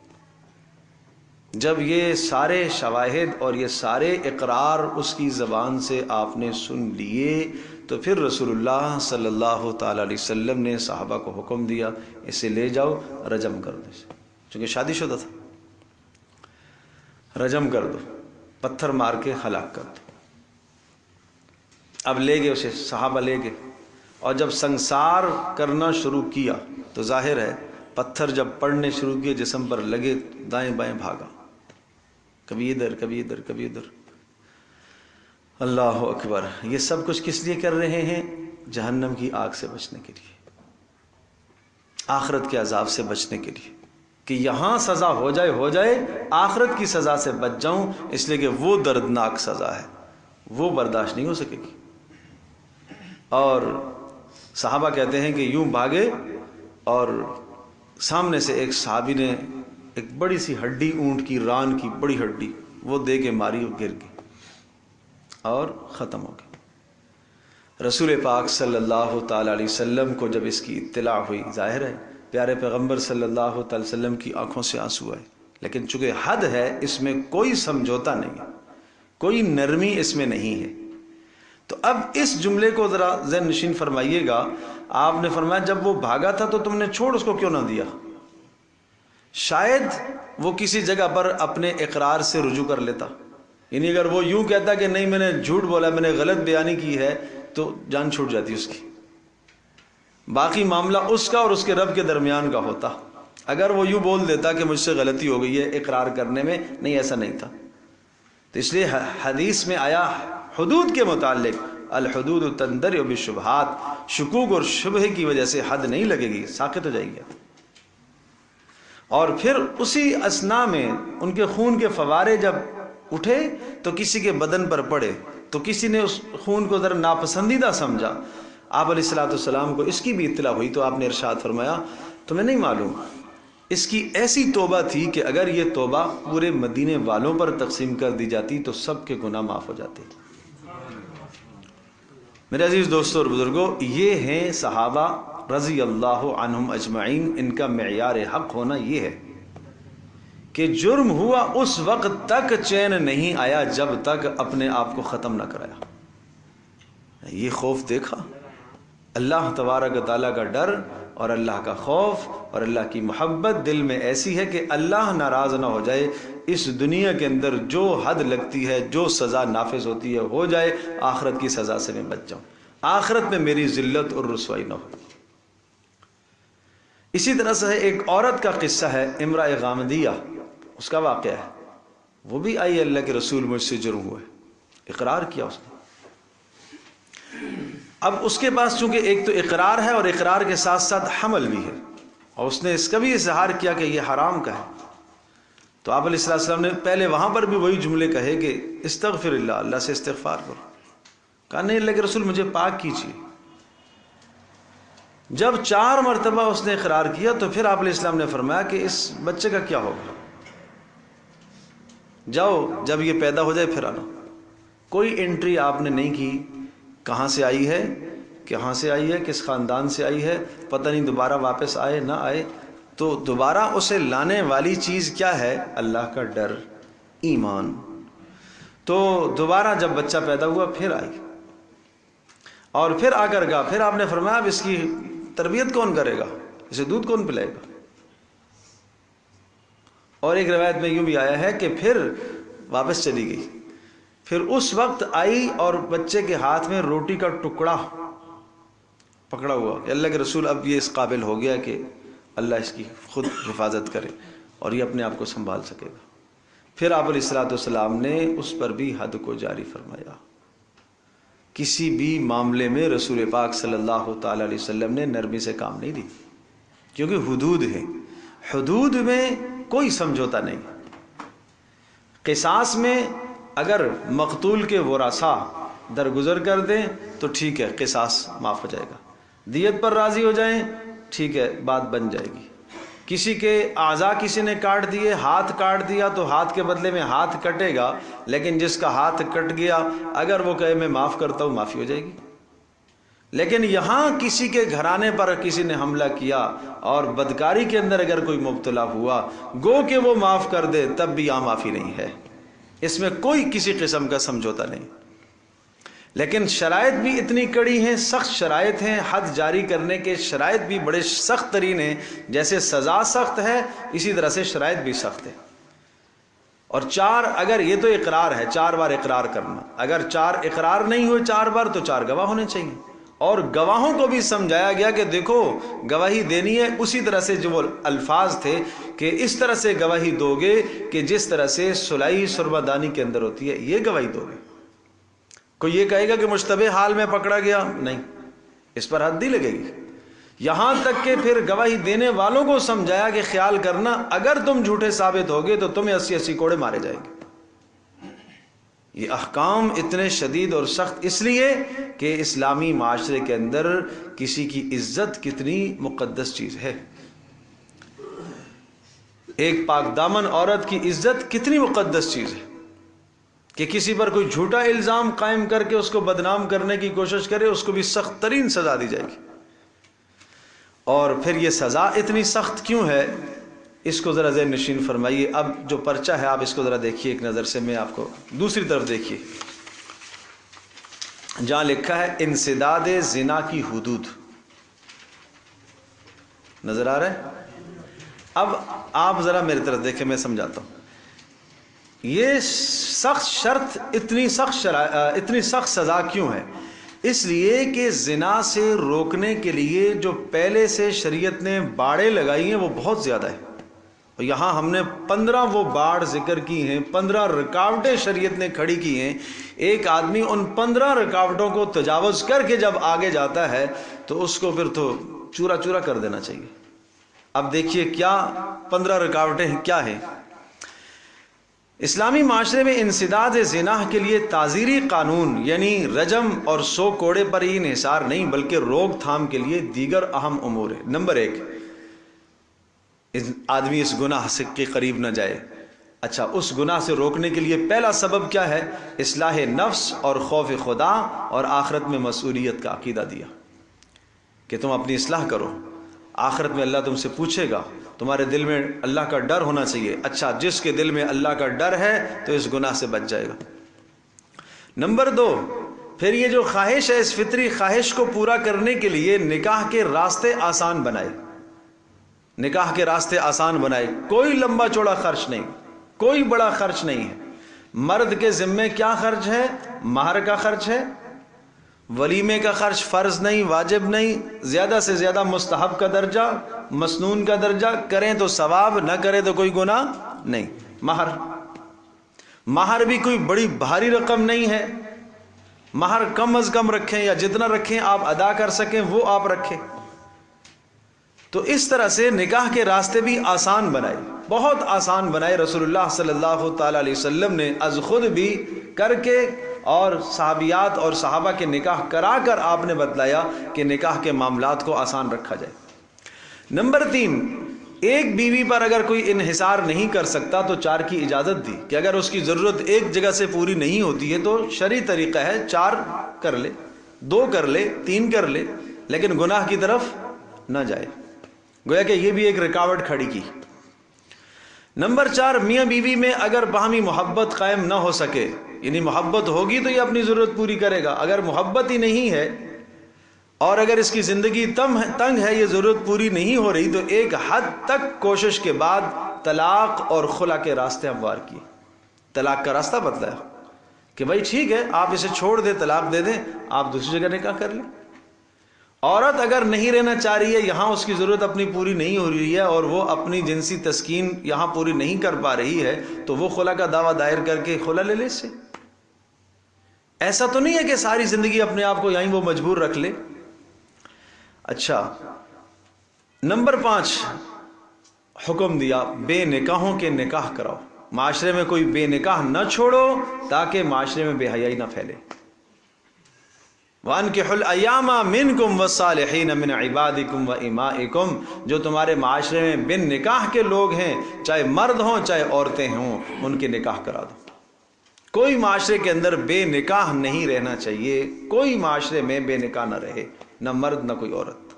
جب یہ سارے شواہد اور یہ سارے اقرار اس کی زبان سے آپ نے سن لیے تو پھر رسول اللہ صلی اللہ تعالی علیہ وسلم نے صحابہ کو حکم دیا اسے لے جاؤ رجم کر دو، چونکہ شادی شدہ تھا، رجم کر دو، پتھر مار کے ہلاک کر دو۔ اب لے گئے اسے، صحابہ لے گئے، اور جب سنسار کرنا شروع کیا تو ظاہر ہے پتھر جب پڑنے شروع کیے جسم پر لگے، دائیں بائیں بھاگا، کبھی ادھر کبھی ادھر کبھی ادھر۔ اللہ اکبر۔ یہ سب کچھ کس لیے کر رہے ہیں؟ جہنم کی آگ سے بچنے کے لیے، آخرت کے عذاب سے بچنے کے لیے، کہ یہاں سزا ہو جائے آخرت کی سزا سے بچ جاؤں، اس لیے کہ وہ دردناک سزا ہے، وہ برداشت نہیں ہو سکے گی۔ اور صحابہ کہتے ہیں کہ یوں بھاگے اور سامنے سے ایک صحابی نے ایک بڑی سی ہڈی، اونٹ کی ران کی بڑی ہڈی، وہ دے کے ماری اور گر گئی اور ختم ہو گئی۔ رسول پاک صلی اللہ تعالی علیہ وسلم کو جب اس کی اطلاع ہوئی، ظاہر ہے پیارے پیغمبر صلی اللہ تعالی وسلم کی آنکھوں سے آنسو آئے، لیکن چونکہ حد ہے اس میں کوئی سمجھوتا نہیں ہے، کوئی نرمی اس میں نہیں ہے۔ تو اب اس جملے کو ذرا ذہن نشین فرمائیے گا۔ آپ نے فرمایا جب وہ بھاگا تھا تو تم نے چھوڑ اس کو کیوں نہ دیا؟ شاید وہ کسی جگہ پر اپنے اقرار سے رجوع کر لیتا، یعنی اگر وہ یوں کہتا کہ نہیں میں نے جھوٹ بولا، میں نے غلط بیانی کی ہے، تو جان چھوٹ جاتی اس کی، باقی معاملہ اس کا اور اس کے رب کے درمیان کا ہوتا۔ اگر وہ یوں بول دیتا کہ مجھ سے غلطی ہو گئی ہے اقرار کرنے میں، نہیں ایسا نہیں تھا۔ تو اس لیے حدیث میں آیا حدود کے متعلق، الحدود تندرع بالشبہات، شکوک اور شبہ کی وجہ سے حد نہیں لگے گی، ساقط ہو جائے گی۔ اور پھر اسی اثنا میں ان کے خون کے فوارے جب اٹھے تو کسی کے بدن پر پڑے تو کسی نے اس خون کو ذرا ناپسندیدہ سمجھا۔ آپ علیہ الصلوۃ والسلام کو اس کی بھی اطلاع ہوئی تو آپ نے ارشاد فرمایا تمہیں نہیں معلوم اس کی ایسی توبہ تھی کہ اگر یہ توبہ پورے مدینے والوں پر تقسیم کر دی جاتی تو سب کے گناہ معاف ہو جاتے۔ میرے عزیز دوستوں اور بزرگوں، یہ ہیں صحابہ رضی اللہ عنہم اجمعین۔ ان کا معیار حق ہونا یہ ہے کہ جرم ہوا اس وقت تک چین نہیں آیا جب تک اپنے آپ کو ختم نہ کرایا۔ یہ خوف دیکھا، اللہ تبارک و تعالیٰ کا ڈر اور اللہ کا خوف اور اللہ کی محبت دل میں ایسی ہے کہ اللہ ناراض نہ ہو جائے، اس دنیا کے اندر جو حد لگتی ہے، جو سزا نافذ ہوتی ہے ہو جائے، آخرت کی سزا سے میں بچ جاؤں، آخرت میں میری ذلت اور رسوائی نہ ہو۔ اسی طرح سے ایک عورت کا قصہ ہے، امرأ غامدیہ، اس کا واقعہ ہے. وہ بھی آئی اللہ کے رسول مجھ سے جرم ہوا ہے، اقرار کیا اس نے. اب اس کے پاس چونکہ ایک تو اقرار ہے اور اقرار کے ساتھ ساتھ حمل بھی ہے، اور اس نے اس کا بھی اظہار کیا کہ یہ حرام کا ہے. تو آپ علیہ السلام نے پہلے وہاں پر بھی وہی جملے کہے کہ استغفر اللہ، اللہ سے استغفار کرو. کہا نہیں اللہ کے رسول مجھے پاک کیجیے. جب 4 مرتبہ اس نے اقرار کیا تو پھر آپ علیہ السلام نے فرمایا کہ اس بچے کا کیا ہوگا، جاؤ جب یہ پیدا ہو جائے پھر آنا. کوئی انٹری آپ نے نہیں کی، کہاں سے آئی ہے، کہاں سے آئی ہے، کس خاندان سے آئی ہے، پتہ نہیں دوبارہ واپس آئے نہ آئے. تو دوبارہ اسے لانے والی چیز کیا ہے؟ اللہ کا ڈر، ایمان. تو دوبارہ جب بچہ پیدا ہوا پھر آئی اور پھر آ کر گا. پھر آپ نے فرمایا اب اس کی تربیت کون کرے گا، اسے دودھ کون پلائے گا. اور ایک روایت میں یوں بھی آیا ہے کہ پھر واپس چلی گئی. پھر اس وقت آئی اور بچے کے ہاتھ میں روٹی کا ٹکڑا پکڑا ہوا کہ اللہ کے رسول اب یہ اس قابل ہو گیا کہ اللہ اس کی خود حفاظت کرے اور یہ اپنے آپ کو سنبھال سکے گا. پھر آپ علیہ السلام نے اس پر بھی حد کو جاری فرمایا. کسی بھی معاملے میں رسول پاک صلی اللہ تعالی علیہ وسلم نے نرمی سے کام نہیں دی، کیونکہ حدود ہے، حدود میں کوئی سمجھوتا نہیں. قصاص میں اگر مقتول کے ورثاء درگزر کر دیں تو ٹھیک ہے، قصاص معاف ہو جائے گا. دیت پر راضی ہو جائیں ٹھیک ہے، بات بن جائے گی. کسی کے اعضاء کسی نے کاٹ دیے، ہاتھ کاٹ دیا تو ہاتھ کے بدلے میں ہاتھ کٹے گا، لیکن جس کا ہاتھ کٹ گیا اگر وہ کہے میں معاف کرتا ہوں معافی ہو جائے گی. لیکن یہاں کسی کے گھرانے پر کسی نے حملہ کیا اور بدکاری کے اندر اگر کوئی مبتلا ہوا، گو کہ وہ معاف کر دے تب بھی یہاں معافی نہیں ہے. اس میں کوئی کسی قسم کا سمجھوتا نہیں. لیکن شرائط بھی اتنی کڑی ہیں، سخت شرائط ہیں، حد جاری کرنے کے شرائط بھی بڑے سخت ترین ہیں. جیسے سزا سخت ہے اسی طرح سے شرائط بھی سخت ہے. اور 4 اگر یہ تو اقرار ہے، 4 بار اقرار کرنا، اگر 4 اقرار نہیں ہوئے 4 بار تو 4 گواہ ہونے چاہیے. اور گواہوں کو بھی سمجھایا گیا کہ دیکھو گواہی دینی ہے اسی طرح سے جو وہ الفاظ تھے کہ اس طرح سے گواہی دو گے کہ جس طرح سے سلائی سرما دانی کے اندر ہوتی ہے، یہ گواہی دو گے. کوئی یہ کہے گا کہ مشتبہ حال میں پکڑا گیا، نہیں، اس پر حد نہیں لگے گی. یہاں تک کہ پھر گواہی دینے والوں کو سمجھایا کہ خیال کرنا اگر تم جھوٹے ثابت ہوگے تو تمہیں 80 کوڑے مارے جائیں گے. یہ احکام اتنے شدید اور سخت اس لیے کہ اسلامی معاشرے کے اندر کسی کی عزت کتنی مقدس چیز ہے. ایک پاک دامن عورت کی عزت کتنی مقدس چیز ہے کہ کسی پر کوئی جھوٹا الزام قائم کر کے اس کو بدنام کرنے کی کوشش کرے، اس کو بھی سخت ترین سزا دی جائے گی. اور پھر یہ سزا اتنی سخت کیوں ہے اس کو ذرا ذہن نشین فرمائیے. اب جو پرچہ ہے آپ اس کو ذرا دیکھیے ایک نظر سے، میں آپ کو دوسری طرف دیکھیے جہاں لکھا ہے انسداد زنا کی حدود. نظر آ رہا ہے؟ اب آپ ذرا میری طرف دیکھیں، میں سمجھاتا ہوں. یہ سخت شرط اتنی سخت سزا کیوں ہے؟ اس لیے کہ زنا سے روکنے کے لیے جو پہلے سے شریعت نے باڑیں لگائی ہیں وہ بہت زیادہ ہے. اور یہاں ہم نے 15 وہ باڑ ذکر کی ہیں، 15 رکاوٹیں شریعت نے کھڑی کی ہیں. ایک آدمی ان 15 رکاوٹوں کو تجاوز کر کے جب آگے جاتا ہے تو اس کو پھر تو چورا چورا کر دینا چاہیے. اب دیکھیے کیا 15 رکاوٹیں کیا ہیں. اسلامی معاشرے میں انسداد زنا کے لیے تعزیری قانون یعنی رجم اور 100 کوڑے پر ہی انحصار نہیں بلکہ روک تھام کے لیے دیگر اہم امور ہے. نمبر 1، آدمی اس گناہ سے کے قریب نہ جائے. اچھا، اس گناہ سے روکنے کے لیے پہلا سبب کیا ہے؟ اصلاح نفس اور خوف خدا اور آخرت میں مسئولیت کا عقیدہ دیا کہ تم اپنی اصلاح کرو، آخرت میں اللہ تم سے پوچھے گا، تمہارے دل میں اللہ کا ڈر ہونا چاہیے. اچھا، جس کے دل میں اللہ کا ڈر ہے تو اس گناہ سے بچ جائے گا. نمبر 2، پھر یہ جو خواہش ہے اس فطری خواہش کو پورا کرنے کے لیے نکاح کے راستے آسان بنائے. نکاح کے راستے آسان بنائے، کوئی لمبا چوڑا خرچ نہیں، کوئی بڑا خرچ نہیں ہے. مرد کے ذمے کیا خرچ ہے؟ مہر کا خرچ ہے، ولیمے کا خرچ فرض نہیں، واجب نہیں، زیادہ سے زیادہ مستحب کا درجہ، مسنون کا درجہ، کریں تو ثواب، نہ کریں تو کوئی گناہ نہیں۔ مہر بھی کوئی بڑی بھاری رقم نہیں ہے، مہر کم از کم رکھیں یا جتنا رکھیں آپ ادا کر سکیں وہ آپ رکھیں۔ تو اس طرح سے نکاح کے راستے بھی آسان بنائے، بہت آسان بنائے رسول اللہ صلی اللہ تعالی علیہ وسلم نے، از خود بھی کر کے اور صحابیات اور صحابہ کے نکاح کرا کر آپ نے بتلایا کہ نکاح کے معاملات کو آسان رکھا جائے۔ نمبر 3، ایک بیوی پر اگر کوئی انحصار نہیں کر سکتا تو 4 کی اجازت دی کہ اگر اس کی ضرورت ایک جگہ سے پوری نہیں ہوتی ہے تو شرعی طریقہ ہے 4 کر لے، 2 کر لے، 3 کر لے، لیکن گناہ کی طرف نہ جائے، گویا کہ یہ بھی ایک رکاوٹ کھڑی کی۔ نمبر 4، میاں بیوی میں اگر باہمی محبت قائم نہ ہو سکے، یعنی محبت ہوگی تو یہ اپنی ضرورت پوری کرے گا، اگر محبت ہی نہیں ہے اور اگر اس کی زندگی تنگ ہے، یہ ضرورت پوری نہیں ہو رہی، تو ایک حد تک کوشش کے بعد طلاق اور خلا کے راستے ہموار کیے۔ طلاق کا راستہ بتلایا کہ بھائی ٹھیک ہے آپ اسے چھوڑ دیں، طلاق دے دیں، آپ دوسری جگہ نکاح کر لیں۔ عورت اگر نہیں رہنا چاہ رہی ہے، یہاں اس کی ضرورت اپنی پوری نہیں ہو رہی ہے اور وہ اپنی جنسی تسکین یہاں پوری نہیں کر پا رہی ہے، تو وہ خلا کا دعویٰ دائر کر کے خلا لے لے اس سے۔ ایسا تو نہیں ہے کہ ساری زندگی اپنے آپ کو یہیں وہ مجبور رکھ لے۔ اچھا، نمبر 5، حکم دیا بے نکاحوں کے نکاح کراؤ، معاشرے میں کوئی بے نکاح نہ چھوڑو تاکہ معاشرے میں بے حیائی نہ پھیلے۔ وَأَنْكِحُوا الْأَيَامَ مِنْكُمْ وَالصَّالِحِينَ مِنْ عِبَادِكُمْ وَإِمَائِكُمْ، جو تمہارے معاشرے میں بن نکاح کے لوگ ہیں، چاہے مرد ہوں چاہے عورتیں ہوں، ان کے نکاح کرا دو۔ کوئی معاشرے کے اندر بے نکاح نہیں رہنا چاہیے، کوئی معاشرے میں بے نکاح نہ رہے، نہ مرد نہ کوئی عورت۔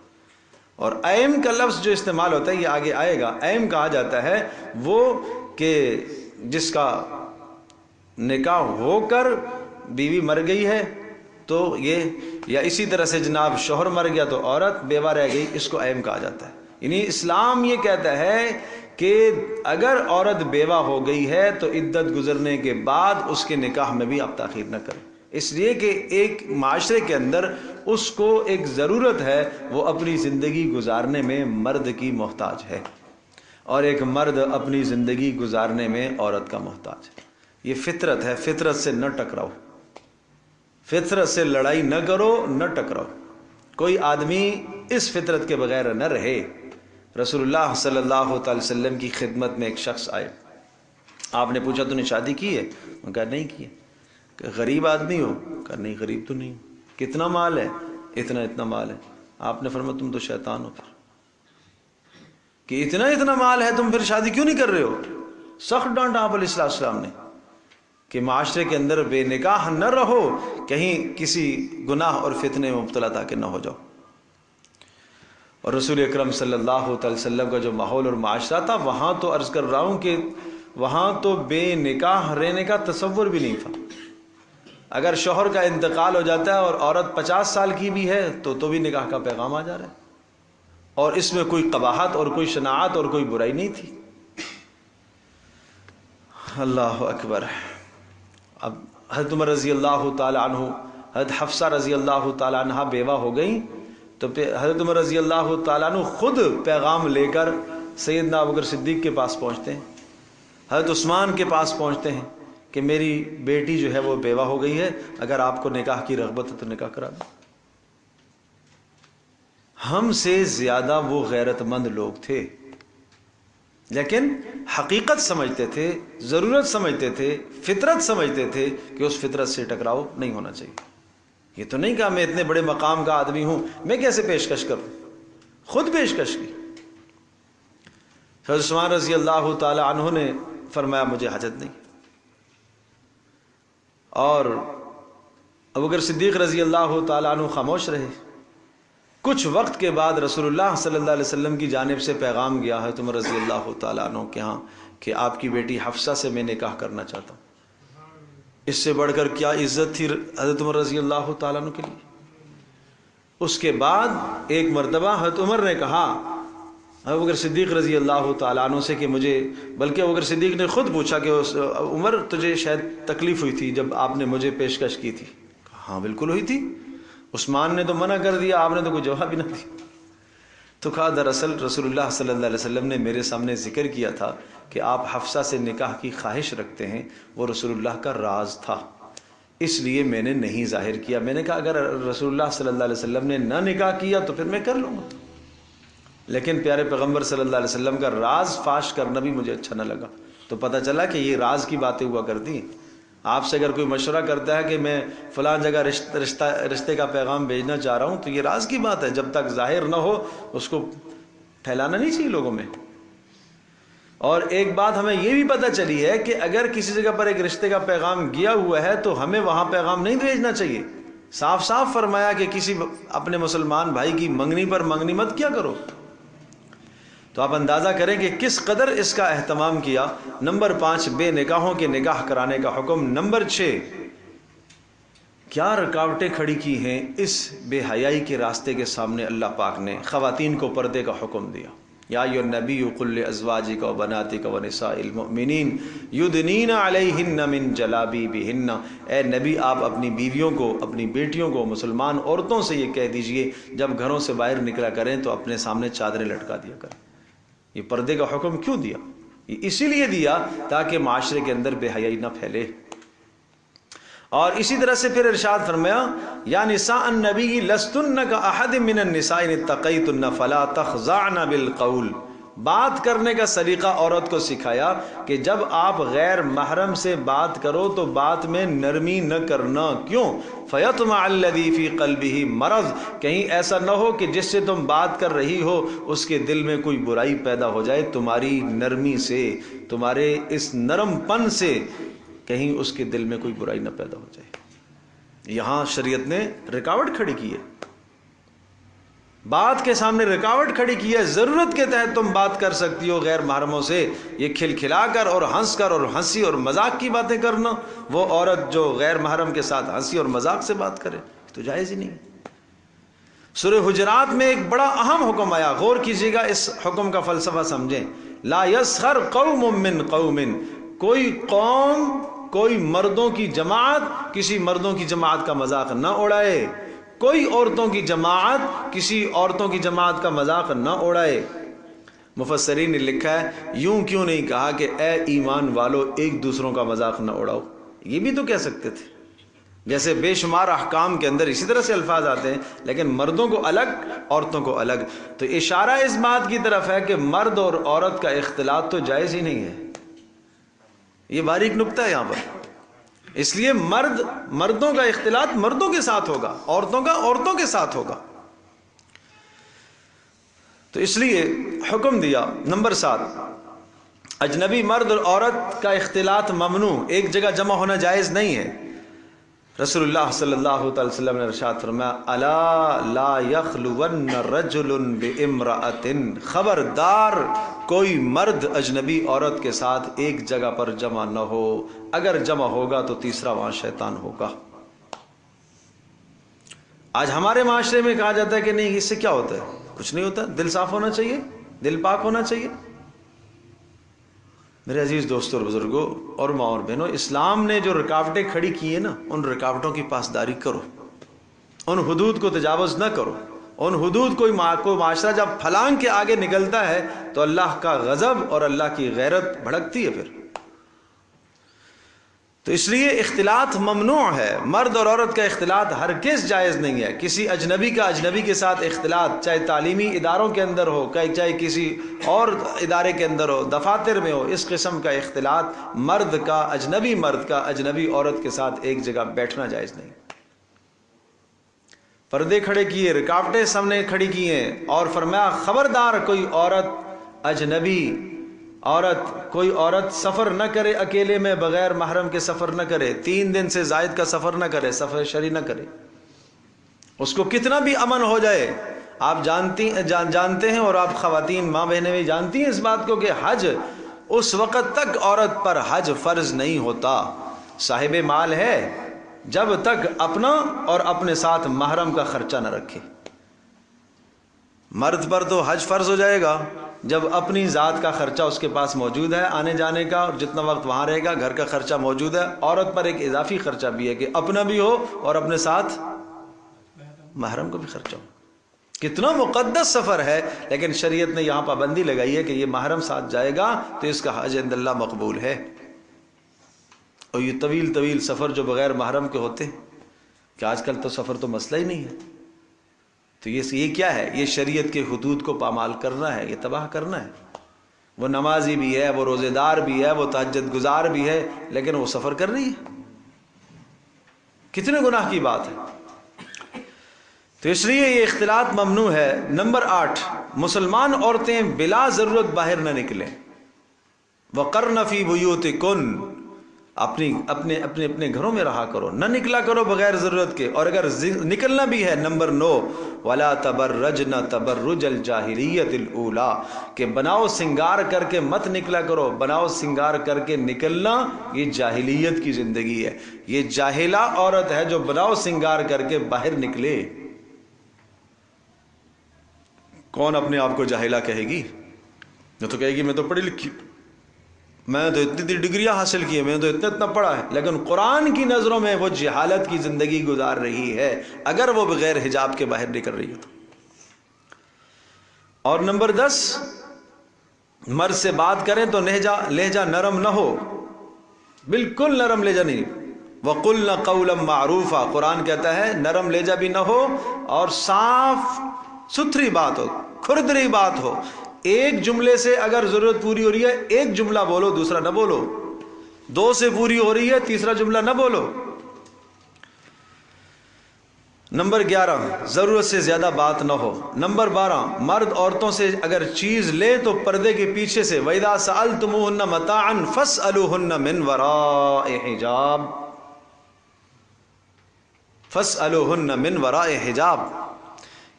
اور ایم کا لفظ جو استعمال ہوتا ہے یہ آگے آئے گا، ایم کہا جاتا ہے وہ کہ جس کا نکاح ہو کر بیوی مر گئی ہے تو یہ، یا اسی طرح سے جناب شوہر مر گیا تو عورت بیوہ رہ گئی، اس کو ایم کہا جاتا ہے۔ یعنی اسلام یہ کہتا ہے کہ اگر عورت بیوہ ہو گئی ہے تو عدت گزرنے کے بعد اس کے نکاح میں بھی آپ تاخیر نہ کریں، اس لیے کہ ایک معاشرے کے اندر اس کو ایک ضرورت ہے، وہ اپنی زندگی گزارنے میں مرد کی محتاج ہے، اور ایک مرد اپنی زندگی گزارنے میں عورت کا محتاج ہے۔ یہ فطرت ہے، فطرت سے نہ ٹکراؤ، فطرت سے لڑائی نہ کرو، نہ ٹکراؤ۔ کوئی آدمی اس فطرت کے بغیر نہ رہے۔ رسول اللہ صلی اللہ تعالی وسلم کی خدمت میں ایک شخص آئے، آپ نے پوچھا تو نے شادی کی ہے؟ انہوں نے کہا نہیں کی ہے۔ کہ غریب آدمی ہو؟ کہا نہیں غریب تو نہیں ہوں۔ کتنا مال ہے؟ اتنا مال ہے۔ آپ نے فرمایا تم تو شیطان ہو پھر، کہ اتنا مال ہے تم پھر شادی کیوں نہیں کر رہے ہو؟ سخت ڈانٹا آپ علیہ السلام نے کہ معاشرے کے اندر بے نکاح نہ رہو، کہیں کسی گناہ اور فتنے میں مبتلا تاکہ نہ ہو جاؤ۔ اور رسول اکرم صلی اللہ تعالی وسلم کا جو ماحول اور معاشرہ تھا، وہاں تو عرض کر رہا ہوں کہ وہاں تو بے نکاح رہنے کا تصور بھی نہیں تھا۔ اگر شوہر کا انتقال ہو جاتا ہے اور عورت 50 سال کی بھی ہے تو بھی نکاح کا پیغام آ جا رہا ہے، اور اس میں کوئی قباحت اور کوئی شناعت اور کوئی برائی نہیں تھی۔ اللہ اکبر۔ اب حضرت عمر رضی اللہ تعالی عنہ، حضرت حفصہ رضی اللہ تعالی عنہ بیوہ ہو گئیں تو حضرت عمر رضی اللہ تعالیٰ عنہ خود پیغام لے کر سیدنا ابوبکر صدیق کے پاس پہنچتے ہیں، حضرت عثمان کے پاس پہنچتے ہیں کہ میری بیٹی جو ہے وہ بیوہ ہو گئی ہے، اگر آپ کو نکاح کی رغبت ہے تو نکاح کرا دو۔ ہم سے زیادہ وہ غیرت مند لوگ تھے، لیکن حقیقت سمجھتے تھے، ضرورت سمجھتے تھے، فطرت سمجھتے تھے کہ اس فطرت سے ٹکراؤ نہیں ہونا چاہیے۔ یہ تو نہیں کہا میں اتنے بڑے مقام کا آدمی ہوں، میں کیسے پیشکش کروں، خود پیشکش کی۔ حضرت عثمان رضی اللہ تعالی عنہ نے فرمایا مجھے حاجت نہیں، اور ابوبکر صدیق رضی اللہ تعالی عنہ خاموش رہے۔ کچھ وقت کے بعد رسول اللہ صلی اللہ علیہ وسلم کی جانب سے پیغام گیا ہے عمر رضی اللہ تعالی عنہ کے ہاں کہ آپ کی بیٹی حفصہ سے میں نکاح کرنا چاہتا ہوں۔ اس سے بڑھ کر کیا عزت تھی حضرت عمر رضی اللہ تعالیٰ عنہ کے لیے۔ اس کے بعد ایک مرتبہ حضرت عمر نے کہا ابوبکر صدیق رضی اللہ تعالیٰ عنہ سے کہ مجھے، بلکہ ابوبکر صدیق نے خود پوچھا کہ عمر تجھے شاید تکلیف ہوئی تھی جب آپ نے مجھے پیشکش کی تھی؟ ہاں بالکل ہوئی تھی، عثمان نے تو منع کر دیا، آپ نے تو کوئی جواب ہی نہ دیا۔ تو کہا دراصل رسول اللہ صلی اللہ علیہ وسلم نے میرے سامنے ذکر کیا تھا کہ آپ حفصہ سے نکاح کی خواہش رکھتے ہیں، وہ رسول اللہ کا راز تھا، اس لیے میں نے نہیں ظاہر کیا۔ میں نے کہا اگر رسول اللہ صلی اللہ علیہ وسلم نے نہ نکاح کیا تو پھر میں کر لوں گا، لیکن پیارے پیغمبر صلی اللہ علیہ وسلم کا راز فاش کرنا بھی مجھے اچھا نہ لگا۔ تو پتہ چلا کہ یہ راز کی باتیں ہوا کرتی ہیں۔ آپ سے اگر کوئی مشورہ کرتا ہے کہ میں فلاں جگہ رشتے کا پیغام بھیجنا چاہ رہا ہوں، تو یہ راز کی بات ہے، جب تک ظاہر نہ ہو اس کو پھیلانا نہیں چاہیے لوگوں میں۔ اور ایک بات ہمیں یہ بھی پتہ چلی ہے کہ اگر کسی جگہ پر ایک رشتے کا پیغام گیا ہوا ہے تو ہمیں وہاں پیغام نہیں بھیجنا چاہیے۔ صاف صاف فرمایا کہ کسی اپنے مسلمان بھائی کی منگنی پر منگنی مت کیا کرو۔ تو آپ اندازہ کریں کہ کس قدر اس کا اہتمام کیا۔ نمبر 5، بے نکاحوں کے نکاح کرانے کا حکم۔ نمبر 6، کیا رکاوٹیں کھڑی کی ہیں اس بے حیائی کے راستے کے سامنے اللہ پاک نے۔ خواتین کو پردے کا حکم دیا، یا ایھا النبی قل لازواجک وبناتک ونساء المؤمنین یدنین علیہن من جلابیبہن۔ اے نبی آپ اپنی بیویوں کو، اپنی بیٹیوں کو، مسلمان عورتوں سے یہ کہہ دیجئے جب گھروں سے باہر نکلا کریں تو اپنے سامنے چادریں لٹکا دیا کریں۔ یہ پردے کا حکم کیوں دیا؟ یہ اسی لیے دیا تاکہ معاشرے کے اندر بے حیائی نہ پھیلے۔ اور اسی طرح سے پھر ارشاد فرمایا، یا نساء النبی لستن کاحد من النساء ان اتقیتن فلا تخضعن بالقول۔ بات کرنے کا سلیقہ عورت کو سکھایا کہ جب آپ غیر محرم سے بات کرو تو بات میں نرمی نہ کرنا۔ کیوں؟ فیطمع الذی فی قلبہ مرض، کہیں ایسا نہ ہو کہ جس سے تم بات کر رہی ہو اس کے دل میں کوئی برائی پیدا ہو جائے، تمہاری نرمی سے، تمہارے اس نرم پن سے کہیں اس کے دل میں کوئی برائی نہ پیدا ہو جائے۔ یہاں شریعت نے رکاوٹ کھڑی کی ہے، بات کے سامنے رکاوٹ کھڑی کی ہے۔ ضرورت کے تحت تم بات کر سکتی ہو غیر محرموں سے، یہ کھلکھلا کر اور ہنس کر اور ہنسی اور مذاق کی باتیں کرنا، وہ عورت جو غیر محرم کے ساتھ ہنسی اور مذاق سے بات کرے تو جائز ہی نہیں۔ سورہ حجرات میں ایک بڑا اہم حکم آیا، غور کیجیے گا، اس حکم کا فلسفہ سمجھیں۔ لا یسخر قوم من قوم، کوئی قوم، کوئی مردوں کی جماعت کسی مردوں کی جماعت کا مذاق نہ اڑائے، کوئی عورتوں کی جماعت کسی عورتوں کی جماعت کا مذاق نہ اڑائے۔ مفسرین نے لکھا ہے یوں کیوں نہیں کہا کہ اے ایمان والو ایک دوسروں کا مذاق نہ اڑاؤ؟ یہ بھی تو کہہ سکتے تھے۔ جیسے بے شمار احکام کے اندر اسی طرح سے الفاظ آتے ہیں، لیکن مردوں کو الگ، عورتوں کو الگ۔ تو اشارہ اس بات کی طرف ہے کہ مرد اور عورت کا اختلاط تو جائز ہی نہیں ہے۔ یہ باریک نکتہ ہے یہاں پر۔ اس لیے مردوں کا اختلاط مردوں کے ساتھ ہوگا، عورتوں کا عورتوں کے ساتھ ہوگا۔ تو اس لیے حکم دیا۔ نمبر 7، اجنبی مرد اور عورت کا اختلاط ممنوع، ایک جگہ جمع ہونا جائز نہیں ہے۔ رسول اللہ صلی اللہ تعالی وسلم نے ارشاد فرمایا، الا لا یخلون رجل بامرأۃ، خبردار کوئی مرد اجنبی عورت کے ساتھ ایک جگہ پر جمع نہ ہو، اگر جمع ہوگا تو تیسرا وہاں شیطان ہوگا۔ آج ہمارے معاشرے میں کہا جاتا ہے کہ نہیں، اس سے کیا ہوتا ہے؟ کچھ نہیں ہوتا، دل صاف ہونا چاہیے، دل پاک ہونا چاہیے۔ میرے عزیز دوستوں اور بزرگوں اور ماں اور بہنوں، اسلام نے جو رکاوٹیں کھڑی کی ہیں نا، ان رکاوٹوں کی پاسداری کرو، ان حدود کو تجاوز نہ کرو۔ ان حدود کو معاشرہ جب پھلانگ کے آگے نکلتا ہے تو اللہ کا غضب اور اللہ کی غیرت بھڑکتی ہے پھر۔ تو اس لیے اختلاط ممنوع ہے، مرد اور عورت کا اختلاط ہرگز جائز نہیں ہے۔ کسی اجنبی کا اجنبی کے ساتھ اختلاط، چاہے تعلیمی اداروں کے اندر ہو، چاہے کسی اور ادارے کے اندر ہو، دفاتر میں ہو، اس قسم کا اختلاط مرد کا اجنبی عورت کے ساتھ ایک جگہ بیٹھنا جائز نہیں۔ پردے کھڑے کیے، رکاوٹیں سامنے کھڑی کی ہیں، اور فرمایا خبردار کوئی عورت اجنبی کوئی عورت سفر نہ کرے اکیلے میں، بغیر محرم کے سفر نہ کرے، 3 دن سے زائد کا سفر نہ کرے، سفر شرعی نہ کرے۔ اس کو کتنا بھی امن ہو جائے، آپ جانتے ہیں، اور آپ خواتین ماں بہنیں بھی جانتی ہیں اس بات کو کہ حج اس وقت تک عورت پر حج فرض نہیں ہوتا، صاحب مال ہے، جب تک اپنا اور اپنے ساتھ محرم کا خرچہ نہ رکھے۔ مرد پر تو حج فرض ہو جائے گا جب اپنی ذات کا خرچہ اس کے پاس موجود ہے، آنے جانے کا، اور جتنا وقت وہاں رہے گا گھر کا خرچہ موجود ہے۔ عورت پر ایک اضافی خرچہ بھی ہے کہ اپنا بھی ہو اور اپنے ساتھ محرم کو بھی خرچہ ہو. کتنا مقدس سفر ہے، لیکن شریعت نے یہاں پابندی لگائی ہے کہ یہ محرم ساتھ جائے گا تو اس کا حج عند اللہ مقبول ہے. اور یہ طویل طویل سفر جو بغیر محرم کے ہوتے ہیں، کہ آج کل تو سفر تو مسئلہ ہی نہیں ہے، تو یہ کیا ہے؟ یہ شریعت کے حدود کو پامال کرنا ہے، یہ تباہ کرنا ہے. وہ نمازی بھی ہے، وہ روزے دار بھی ہے، وہ تہجد گزار بھی ہے، لیکن وہ سفر کر رہی ہے. کتنے گناہ کی بات ہے. تو اس لیے یہ اختلاط ممنوع ہے. نمبر 8، مسلمان عورتیں بلا ضرورت باہر نہ نکلیں. وقرن فی بیوتکن، اپنے گھروں میں رہا کرو، نہ نکلا کرو بغیر ضرورت کے. اور اگر نکلنا بھی ہے، نمبر 9، ولا تبرجن تبرج الجاہلیت الاولی، کہ بناؤ سنگار کر کے مت نکلا کرو. بناؤ سنگار کر کے نکلنا یہ جاہلیت کی زندگی ہے. یہ جاہلہ عورت ہے جو بناؤ سنگار کر کے باہر نکلے. کون اپنے آپ کو جاہلہ کہے گی؟ جو تو کہے گی میں تو پڑھی لکھی، میں تو اتنی ڈگریاں حاصل کی ہیں، میں تو اتنا پڑھا ہے، لیکن قرآن کی نظروں میں وہ جہالت کی زندگی گزار رہی ہے اگر وہ بغیر حجاب کے باہر نکل رہی ہے تو. اور نمبر 10، مرد سے بات کریں تو لہجہ نرم نہ ہو، بالکل نرم لہجہ نہیں. وَقُلْنَ قَوْلًا مَعْرُوفًا، قرآن کہتا ہے نرم لہجہ بھی نہ ہو اور صاف ستھری بات ہو، کھردری بات ہو. ایک جملے سے اگر ضرورت پوری ہو رہی ہے ایک جملہ بولو، دوسرا نہ بولو. 2 سے پوری ہو رہی ہے تیسرا جملہ نہ بولو. نمبر 11، ضرورت سے زیادہ بات نہ ہو. نمبر 12، مرد عورتوں سے اگر چیز لے تو پردے کے پیچھے سے. وَإِذَا سَأَلْتُمُوهُنَّ مَتَاعًا فَاسْأَلُوهُنَّ مِنْ وَرَاءِ حِجَابٍ، فَاسْأَلُوهُنَّ مِنْ وَرَاءِ حِجَابٍ،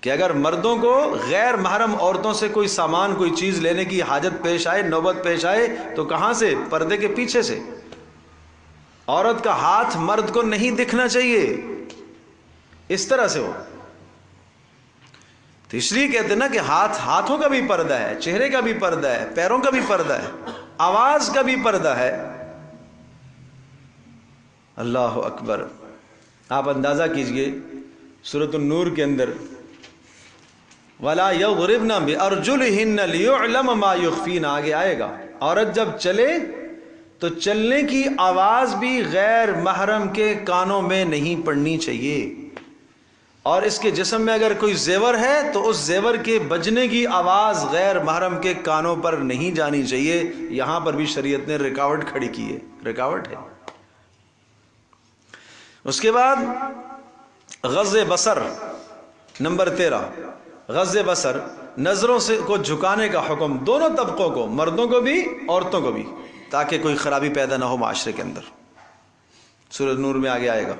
کہ اگر مردوں کو غیر محرم عورتوں سے کوئی سامان کوئی چیز لینے کی حاجت پیش آئے، نوبت پیش آئے تو کہاں سے؟ پردے کے پیچھے سے. عورت کا ہاتھ مرد کو نہیں دکھنا چاہیے، اس طرح سے ہو. تو اس لیے کہتے ہیں نا کہ ہاتھوں کا بھی پردہ ہے، چہرے کا بھی پردہ ہے، پیروں کا بھی پردہ ہے، آواز کا بھی پردہ ہے. اللہ اکبر. آپ اندازہ کیجئے سورۃ النور کے اندر وَلَا يَضْرِبْنَ بِأَرْجُلِهِنَّ لِيُعْلَمَ مَا يُخْفِينَ آگے آئے گا. عورت جب چلے تو چلنے کی آواز بھی غیر محرم کے کانوں میں نہیں پڑنی چاہیے. اور اس کے جسم میں اگر کوئی زیور ہے تو اس زیور کے بجنے کی آواز غیر محرم کے کانوں پر نہیں جانی چاہیے. یہاں پر بھی شریعت نے رکاوٹ کھڑی کی ہے، رکاوٹ ہے. اس کے بعد غض بصر. نمبر 13، غض بصر، نظروں سے کو جھکانے کا حکم دونوں طبقوں کو، مردوں کو بھی عورتوں کو بھی، تاکہ کوئی خرابی پیدا نہ ہو معاشرے کے اندر. سورۃ نور میں آگے آئے گا.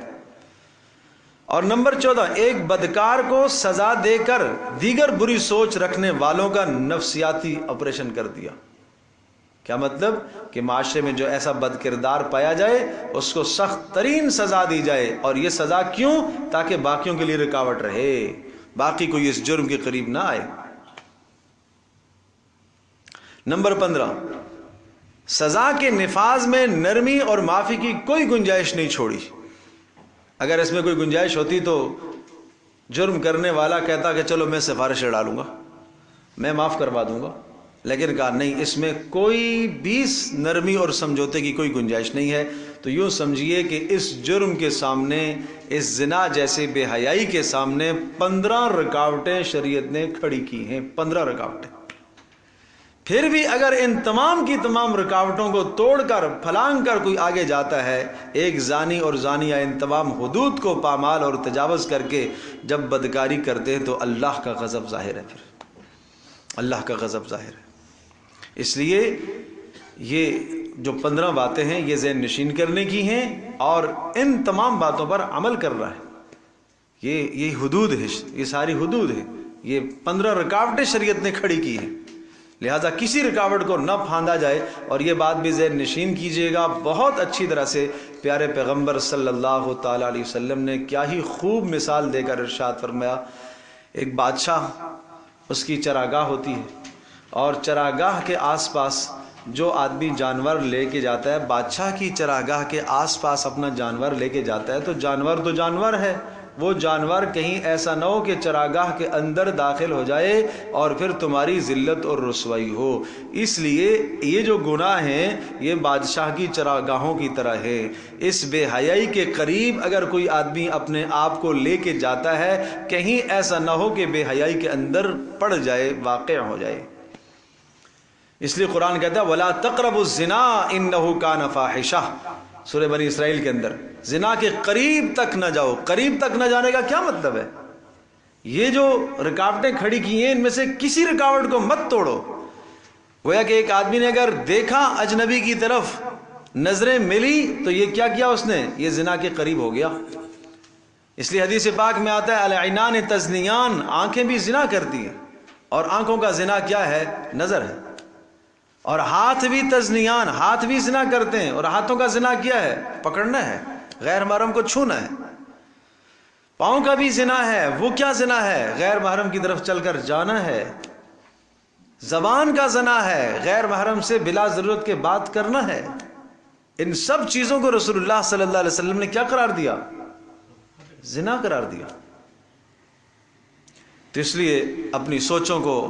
اور نمبر 14، ایک بدکار کو سزا دے کر دیگر بری سوچ رکھنے والوں کا نفسیاتی آپریشن کر دیا. کیا مطلب؟ کہ معاشرے میں جو ایسا بد کردار پایا جائے اس کو سخت ترین سزا دی جائے. اور یہ سزا کیوں؟ تاکہ باقیوں کے لیے رکاوٹ رہے، باقی کوئی اس جرم کے قریب نہ آئے. نمبر 15، سزا کے نفاذ میں نرمی اور معافی کی کوئی گنجائش نہیں چھوڑی. اگر اس میں کوئی گنجائش ہوتی تو جرم کرنے والا کہتا کہ چلو میں سفارش ڈالوں گا، میں معاف کروا دوں گا، لیکن کہا نہیں، اس میں کوئی بھی نرمی اور سمجھوتے کی کوئی گنجائش نہیں ہے. تو یوں سمجھیے کہ اس جرم کے سامنے، اس زنا جیسے بے حیائی کے سامنے 15 رکاوٹیں شریعت نے کھڑی کی ہیں. 15 رکاوٹیں. پھر بھی اگر ان تمام کی تمام رکاوٹوں کو توڑ کر پھلانگ کر کوئی آگے جاتا ہے، ایک زانی اور زانیہ ان تمام حدود کو پامال اور تجاوز کر کے جب بدکاری کرتے ہیں تو اللہ کا غضب ظاہر ہے. پھر اللہ کا غضب ظاہر ہے. اس لیے یہ جو 15 باتیں ہیں یہ ذہن نشین کرنے کی ہیں اور ان تمام باتوں پر عمل کر رہا ہے. یہ حدود ہے، یہ ساری حدود ہے. یہ 15 رکاوٹیں شریعت نے کھڑی کی ہیں، لہٰذا کسی رکاوٹ کو نہ پھاندا جائے. اور یہ بات بھی ذہن نشین کیجئے گا بہت اچھی طرح سے. پیارے پیغمبر صلی اللہ تعالی علیہ وسلم نے کیا ہی خوب مثال دے کر ارشاد فرمایا. ایک بادشاہ، اس کی چراگاہ ہوتی ہے اور چراگاہ کے آس پاس جو آدمی جانور لے کے جاتا ہے، بادشاہ کی چراگاہ کے آس پاس اپنا جانور لے کے جاتا ہے تو جانور ہے، وہ جانور کہیں ایسا نہ ہو کہ چراگاہ کے اندر داخل ہو جائے اور پھر تمہاری ذلت اور رسوائی ہو۔ اس لیے یہ جو گناہ ہیں یہ بادشاہ کی چراگاہوں کی طرح ہے۔ اس بے حیائی کے قریب اگر کوئی آدمی اپنے آپ کو لے کے جاتا ہے، کہیں ایسا نہ ہو کہ بے حیائی کے اندر پڑ جائے، واقع ہو جائے۔ اس لیے قرآن کہتا ہے وَلَا تَقْرَبُوا الزِّنَا إِنَّهُ كَانَ فَاحِشَةً، سورہ بنی اسرائیل کے اندر، زنا کے قریب تک نہ جاؤ۔ قریب تک نہ جانے کا کیا مطلب ہے؟ یہ جو رکاوٹیں کھڑی کی ہیں ان میں سے کسی رکاوٹ کو مت توڑو۔ گویا کہ ایک آدمی نے اگر دیکھا اجنبی کی طرف، نظریں ملی، تو یہ کیا کیا اس نے؟ یہ زنا کے قریب ہو گیا۔ اس لیے حدیث پاک میں آتا ہے العینان تزنیان، آنکھیں بھی زنا کرتی ہیں، اور آنکھوں کا زنا کیا ہے؟ نظر ہے۔ اور ہاتھ بھی تزنیان، ہاتھ بھی زنا کرتے ہیں، اور ہاتھوں کا زنا کیا ہے؟ پکڑنا ہے، غیر محرم کو چھونا ہے۔ پاؤں کا بھی زنا ہے، وہ کیا زنا ہے؟ غیر محرم کی طرف چل کر جانا ہے۔ زبان کا زنا ہے، غیر محرم سے بلا ضرورت کے بات کرنا ہے۔ ان سب چیزوں کو رسول اللہ صلی اللہ علیہ وسلم نے کیا قرار دیا؟ زنا قرار دیا۔ تو اس لیے اپنی سوچوں کو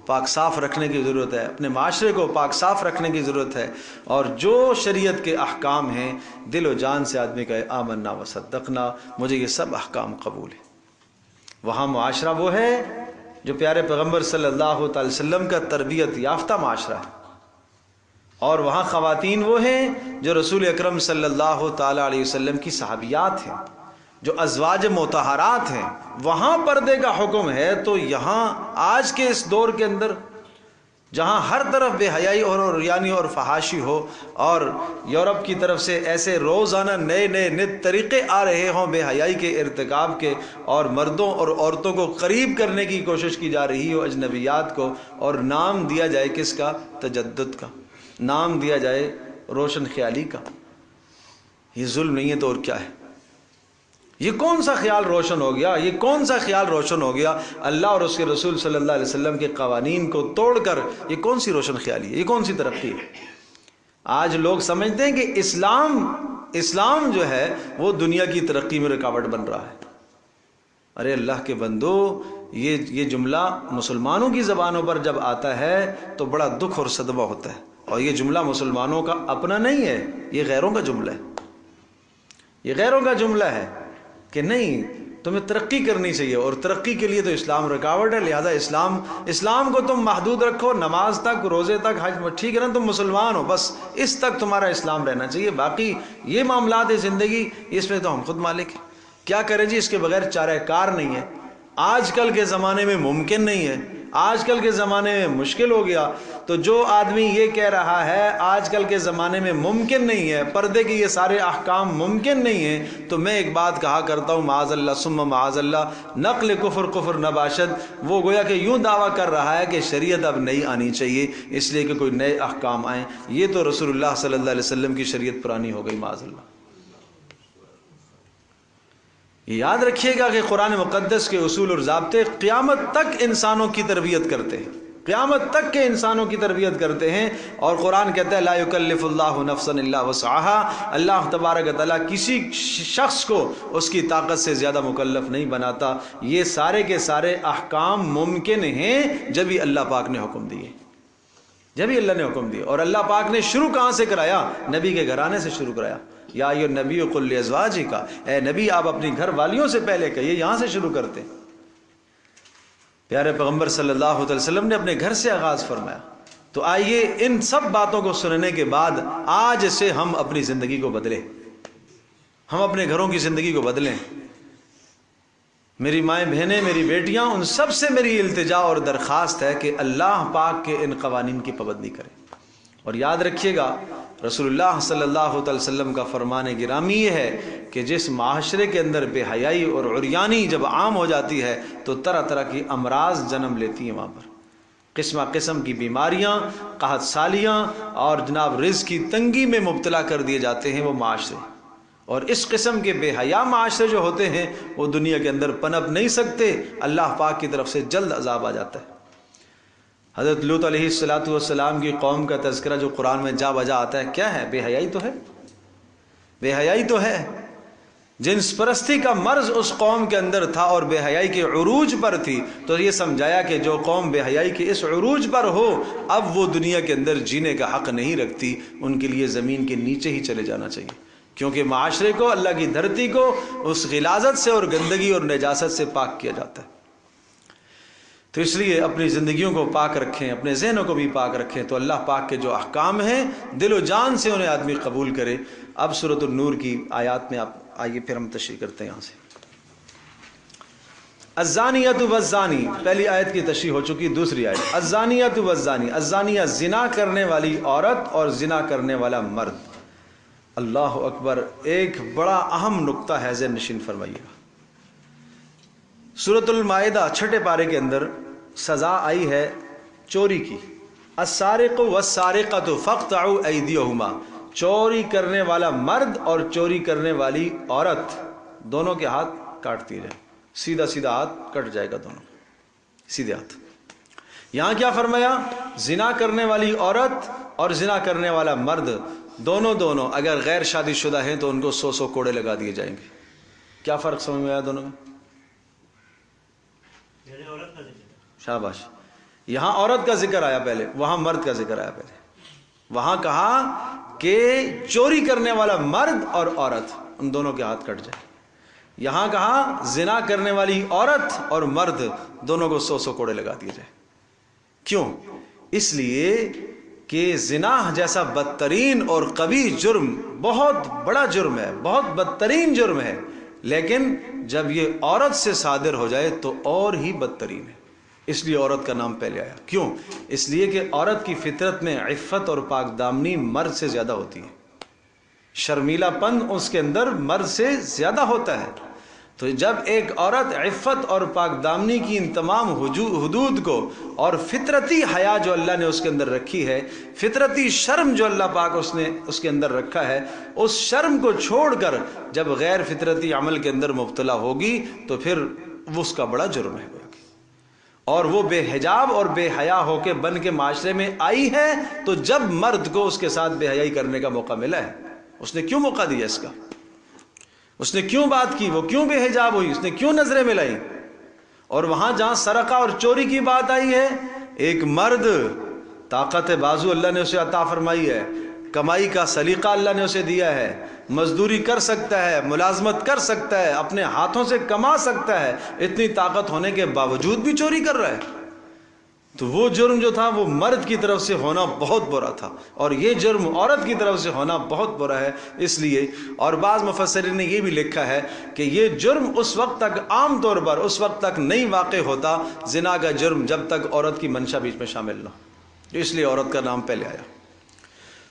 پاک صاف رکھنے کی ضرورت ہے، اپنے معاشرے کو پاک صاف رکھنے کی ضرورت ہے، اور جو شریعت کے احکام ہیں دل و جان سے آدمی کہے آمنا و صدقنا، مجھے یہ سب احکام قبول ہے۔ وہاں معاشرہ وہ ہے جو پیارے پیغمبر صلی اللہ تعالی وسلم کا تربیت یافتہ معاشرہ ہے، اور وہاں خواتین وہ ہیں جو رسول اکرم صلی اللہ تعالی علیہ وسلم کی صحابیات ہیں، جو ازواج مطہرات ہیں۔ وہاں پردے کا حکم ہے، تو یہاں آج کے اس دور کے اندر جہاں ہر طرف بے حیائی اور عریانی اور فحاشی ہو، اور یورپ کی طرف سے ایسے روزانہ نئے نئے طریقے آ رہے ہوں بے حیائی کے ارتکاب کے، اور مردوں اور عورتوں کو قریب کرنے کی کوشش کی جا رہی ہو اجنبیات کو، اور نام دیا جائے کس کا؟ تجدد کا، نام دیا جائے روشن خیالی کا۔ یہ ظلم نہیں ہے تو اور کیا ہے؟ یہ کون سا خیال روشن ہو گیا؟ یہ کون سا خیال روشن ہو گیا؟ اللہ اور اس کے رسول صلی اللہ علیہ وسلم کے قوانین کو توڑ کر یہ کون سی روشن خیالی ہے؟ یہ کون سی ترقی ہے؟ آج لوگ سمجھتے ہیں کہ اسلام جو ہے وہ دنیا کی ترقی میں رکاوٹ بن رہا ہے۔ ارے اللہ کے بندو، یہ جملہ مسلمانوں کی زبانوں پر جب آتا ہے تو بڑا دکھ اور صدمہ ہوتا ہے، اور یہ جملہ مسلمانوں کا اپنا نہیں ہے، یہ غیروں کا جملہ ہے۔ یہ غیروں کا جملہ ہے کہ نہیں، تمہیں ترقی کرنی چاہیے، اور ترقی کے لیے تو اسلام رکاوٹ ہے، لہذا اسلام کو تم محدود رکھو، نماز تک، روزے تک، حج، ٹھیک ہے نا، تم مسلمان ہو، بس اس تک تمہارا اسلام رہنا چاہیے، باقی یہ معاملات زندگی اس میں تو ہم خود مالک ہیں۔ کیا کریں جی، اس کے بغیر چارہ کار نہیں ہے۔ آج کل کے زمانے میں ممکن نہیں ہے، آج کل کے زمانے میں مشکل ہو گیا۔ تو جو آدمی یہ کہہ رہا ہے آج کل کے زمانے میں ممکن نہیں ہے، پردے کے یہ سارے احکام ممکن نہیں ہیں، تو میں ایک بات کہا کرتا ہوں، معاذ اللہ ثم معاذ اللہ، نقل کفر نباشد، وہ گویا کہ یوں دعویٰ کر رہا ہے کہ شریعت اب نئی آنی چاہیے اس لیے کہ کوئی نئے احکام آئیں۔ یہ تو رسول اللہ صلی اللہ علیہ وسلم کی شریعت پرانی ہو گئی، معاذ اللہ۔ یاد رکھیے گا کہ قرآن مقدس کے اصول اور ضابطے قیامت تک انسانوں کی تربیت کرتے ہیں، قیامت تک کے انسانوں کی تربیت کرتے ہیں، اور قرآن کہتا ہے لا یکلف اللہ نفسا الا وسعها، اللہ تبارک و تعالیٰ کسی شخص کو اس کی طاقت سے زیادہ مکلف نہیں بناتا۔ یہ سارے کے سارے احکام ممکن ہیں جب ہی اللہ پاک نے حکم دیے، جب ہی اللہ نے حکم دیا۔ اور اللہ پاک نے شروع کہاں سے کرایا؟ نبی کے گھرانے سے شروع کرایا۔ یا ایھا النبی قل لازواجک، اے نبی آپ اپنی گھر والیوں سے پہلے کہیے، یہاں سے شروع کرتے ہیں۔ پیارے پیغمبر صلی اللہ علیہ وسلم نے اپنے گھر سے آغاز فرمایا۔ تو آئیے ان سب باتوں کو سننے کے بعد آج سے ہم اپنی زندگی کو بدلیں، ہم اپنے گھروں کی زندگی کو بدلیں۔ میری مائیں بہنیں، میری بیٹیاں، ان سب سے میری التجا اور درخواست ہے کہ اللہ پاک کے ان قوانین کی پابندی کریں۔ اور یاد رکھیے گا رسول اللہ صلی اللہ علیہ وسلم کا فرمان گرامی یہ ہے کہ جس معاشرے کے اندر بے حیائی اور عریانی جب عام ہو جاتی ہے تو طرح طرح کی امراض جنم لیتی ہیں، وہاں پر قسم قسم کی بیماریاں، قحط سالیاں، اور جناب رزق کی تنگی میں مبتلا کر دیے جاتے ہیں وہ معاشرے۔ اور اس قسم کے بے حیا معاشرے جو ہوتے ہیں وہ دنیا کے اندر پنپ نہیں سکتے، اللہ پاک کی طرف سے جلد عذاب آ جاتا ہے۔ حضرت لوط علیہ السلام کی قوم کا تذکرہ جو قرآن میں جا بجا آتا ہے، کیا ہے؟ بے حیائی تو ہے، بے حیائی تو ہے۔ جنس پرستی کا مرض اس قوم کے اندر تھا اور بے حیائی کے عروج پر تھی، تو یہ سمجھایا کہ جو قوم بے حیائی کے اس عروج پر ہو اب وہ دنیا کے اندر جینے کا حق نہیں رکھتی، ان کے لیے زمین کے نیچے ہی چلے جانا چاہیے، کیونکہ معاشرے کو، اللہ کی دھرتی کو اس غلاظت سے اور گندگی اور نجاست سے پاک کیا جاتا ہے۔ تو اس لیے اپنی زندگیوں کو پاک رکھیں، اپنے ذہنوں کو بھی پاک رکھیں، تو اللہ پاک کے جو احکام ہیں دل و جان سے انہیں آدمی قبول کرے۔ اب سورۃ النور کی آیات میں آپ آئیے، پھر ہم تشریح کرتے ہیں یہاں سے۔ الزانیۃ والزانی، پہلی آیت کی تشریح ہو چکی، دوسری آیت الزانیۃ والزانی، الزانیہ زنا کرنے والی عورت اور زنا کرنے والا مرد۔ اللہ اکبر، ایک بڑا اہم نقطہ ہے، ذہن نشین فرمائیے گا۔ سورۃ المائدہ چھٹے پارے کے اندر سزا آئی ہے چوری کی، السارق والسارقۃ فاقطعوا ایدیہما، چوری کرنے والا مرد اور چوری کرنے والی عورت دونوں کے ہاتھ کاٹ دیے جائیں، سیدھا سیدھا ہاتھ کٹ جائے گا، دونوں سیدھے ہاتھ۔ یہاں کیا فرمایا؟ زنا کرنے والی عورت اور زنا کرنے والا مرد دونوں اگر غیر شادی شدہ ہیں تو ان کو 100 کوڑے لگا دیے جائیں گے۔ کیا فرق سمجھ میں آیا دونوں میں؟ شاباش، یہاں عورت کا ذکر آیا پہلے، وہاں مرد کا ذکر آیا پہلے۔ وہاں کہا کہ چوری کرنے والا مرد اور عورت ان دونوں کے ہاتھ کٹ جائے، یہاں کہا زنا کرنے والی عورت اور مرد دونوں کو 100 کوڑے لگا دیے جائے۔ کیوں؟ اس لیے کہ زنا جیسا بدترین اور قبیح جرم بہت بڑا جرم ہے، بہت بدترین جرم ہے، لیکن جب یہ عورت سے صادر ہو جائے تو اور ہی بدترین ہے، اس لیے عورت کا نام پہلے آیا۔ کیوں؟ اس لیے کہ عورت کی فطرت میں عفت اور پاک دامنی مرد سے زیادہ ہوتی ہے، شرمیلا پن اس کے اندر مرد سے زیادہ ہوتا ہے۔ تو جب ایک عورت عفت اور پاک دامنی کی ان تمام حدود کو اور فطرتی حیا جو اللہ نے اس کے اندر رکھی ہے، فطرتی شرم جو اللہ پاک نے اس کے اندر رکھا ہے، اس شرم کو چھوڑ کر جب غیر فطرتی عمل کے اندر مبتلا ہوگی تو پھر اس کا بڑا جرم ہے، اور وہ بے حجاب اور بے حیا ہو کے بن کے معاشرے میں آئی ہے۔ تو جب مرد کو اس کے ساتھ بے حیائی کرنے کا موقع ملا ہے، اس نے کیوں موقع دیا اس کا؟ اس نے کیوں بات کی؟ وہ کیوں بے حجاب ہوئی؟ اس نے کیوں نظریں ملائی؟ اور وہاں جہاں سرقہ اور چوری کی بات آئی ہے، ایک مرد طاقت بازو اللہ نے اسے عطا فرمائی ہے، کمائی کا سلیقہ اللہ نے اسے دیا ہے، مزدوری کر سکتا ہے، ملازمت کر سکتا ہے، اپنے ہاتھوں سے کما سکتا ہے، اتنی طاقت ہونے کے باوجود بھی چوری کر رہا ہے، تو وہ جرم جو تھا وہ مرد کی طرف سے ہونا بہت برا تھا، اور یہ جرم عورت کی طرف سے ہونا بہت برا ہے۔ اس لیے، اور بعض مفسرین نے یہ بھی لکھا ہے کہ یہ جرم اس وقت تک عام طور پر اس وقت تک نہیں واقع ہوتا، زنا کا جرم، جب تک عورت کی منشا بیچ میں شامل نہ ہو، اس لیے عورت کا نام پہلے آیا۔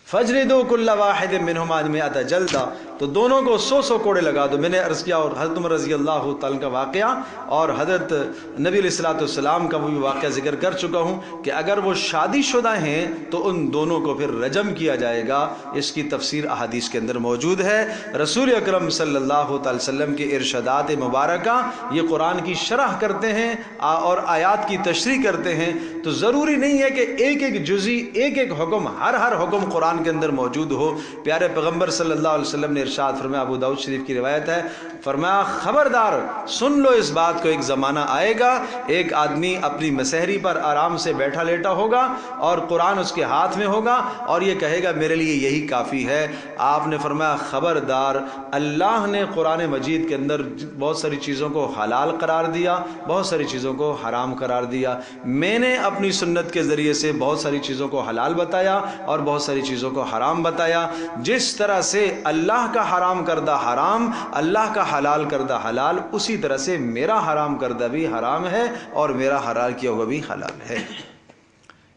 فَاجْلِدُوا كُلَّ وَاحِدٍ مِّنْهُمَا مِائَةَ جَلْدَةٍ، تو دونوں کو 100 کوڑے لگا دو۔ میں نے عرض کیا، اور حضرت عمر رضی اللہ تعالیٰ کا واقعہ اور حضرت نبی علیہ الصلوۃ والسلام کا بھی واقعہ ذکر کر چکا ہوں کہ اگر وہ شادی شدہ ہیں تو ان دونوں کو پھر رجم کیا جائے گا۔ اس کی تفسیر احادیث کے اندر موجود ہے۔ رسول اکرم صلی اللہ تعالی وسلم کے ارشادات مبارکہ یہ قرآن کی شرح کرتے ہیں اور آیات کی تشریح کرتے ہیں، تو ضروری نہیں ہے کہ ایک ایک جزئی، ایک ایک حکم، ہر حکم قرآن کے اندر موجود ہو۔ پیارے پیغمبر صلی اللہ علیہ وسلم نے ارشاد فرمایا، ابو داؤد شریف کی روایت ہے، فرمایا خبردار سن لو اس بات کو، ایک زمانہ آئے گا ایک آدمی اپنی مسحری پر آرام سے بیٹھا لیٹا ہوگا اور قرآن اس کے ہاتھ میں ہوگا اور یہ کہے گا میرے لیے یہی کافی ہے۔ آپ نے فرمایا خبردار، اللہ نے قرآن مجید کے اندر بہت ساری چیزوں کو حلال قرار دیا، بہت ساری چیزوں کو حرام قرار دیا، میں نے اپنی سنت کے ذریعے سے بہت ساری چیزوں کو حلال بتایا اور بہت ساری چیزوں کو حرام بتایا۔ جس طرح سے اللہ کا حرام کردہ حرام، اللہ کا حلال کردہ حلال، اسی طرح سے میرا حرام کردہ بھی حرام ہے اور میرا حلال کیا ہوا بھی حلال ہے۔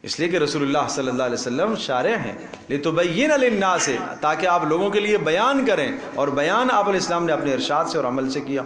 اس لیے کہ رسول اللہ صلی اللہ علیہ وسلم شارع ہیں، لِتُبَيِّنَ لِلنَّاسِ، تاکہ آپ لوگوں کے لیے بیان کریں، اور بیان آپ علیہ السلام نے اپنے ارشاد سے اور عمل سے کیا۔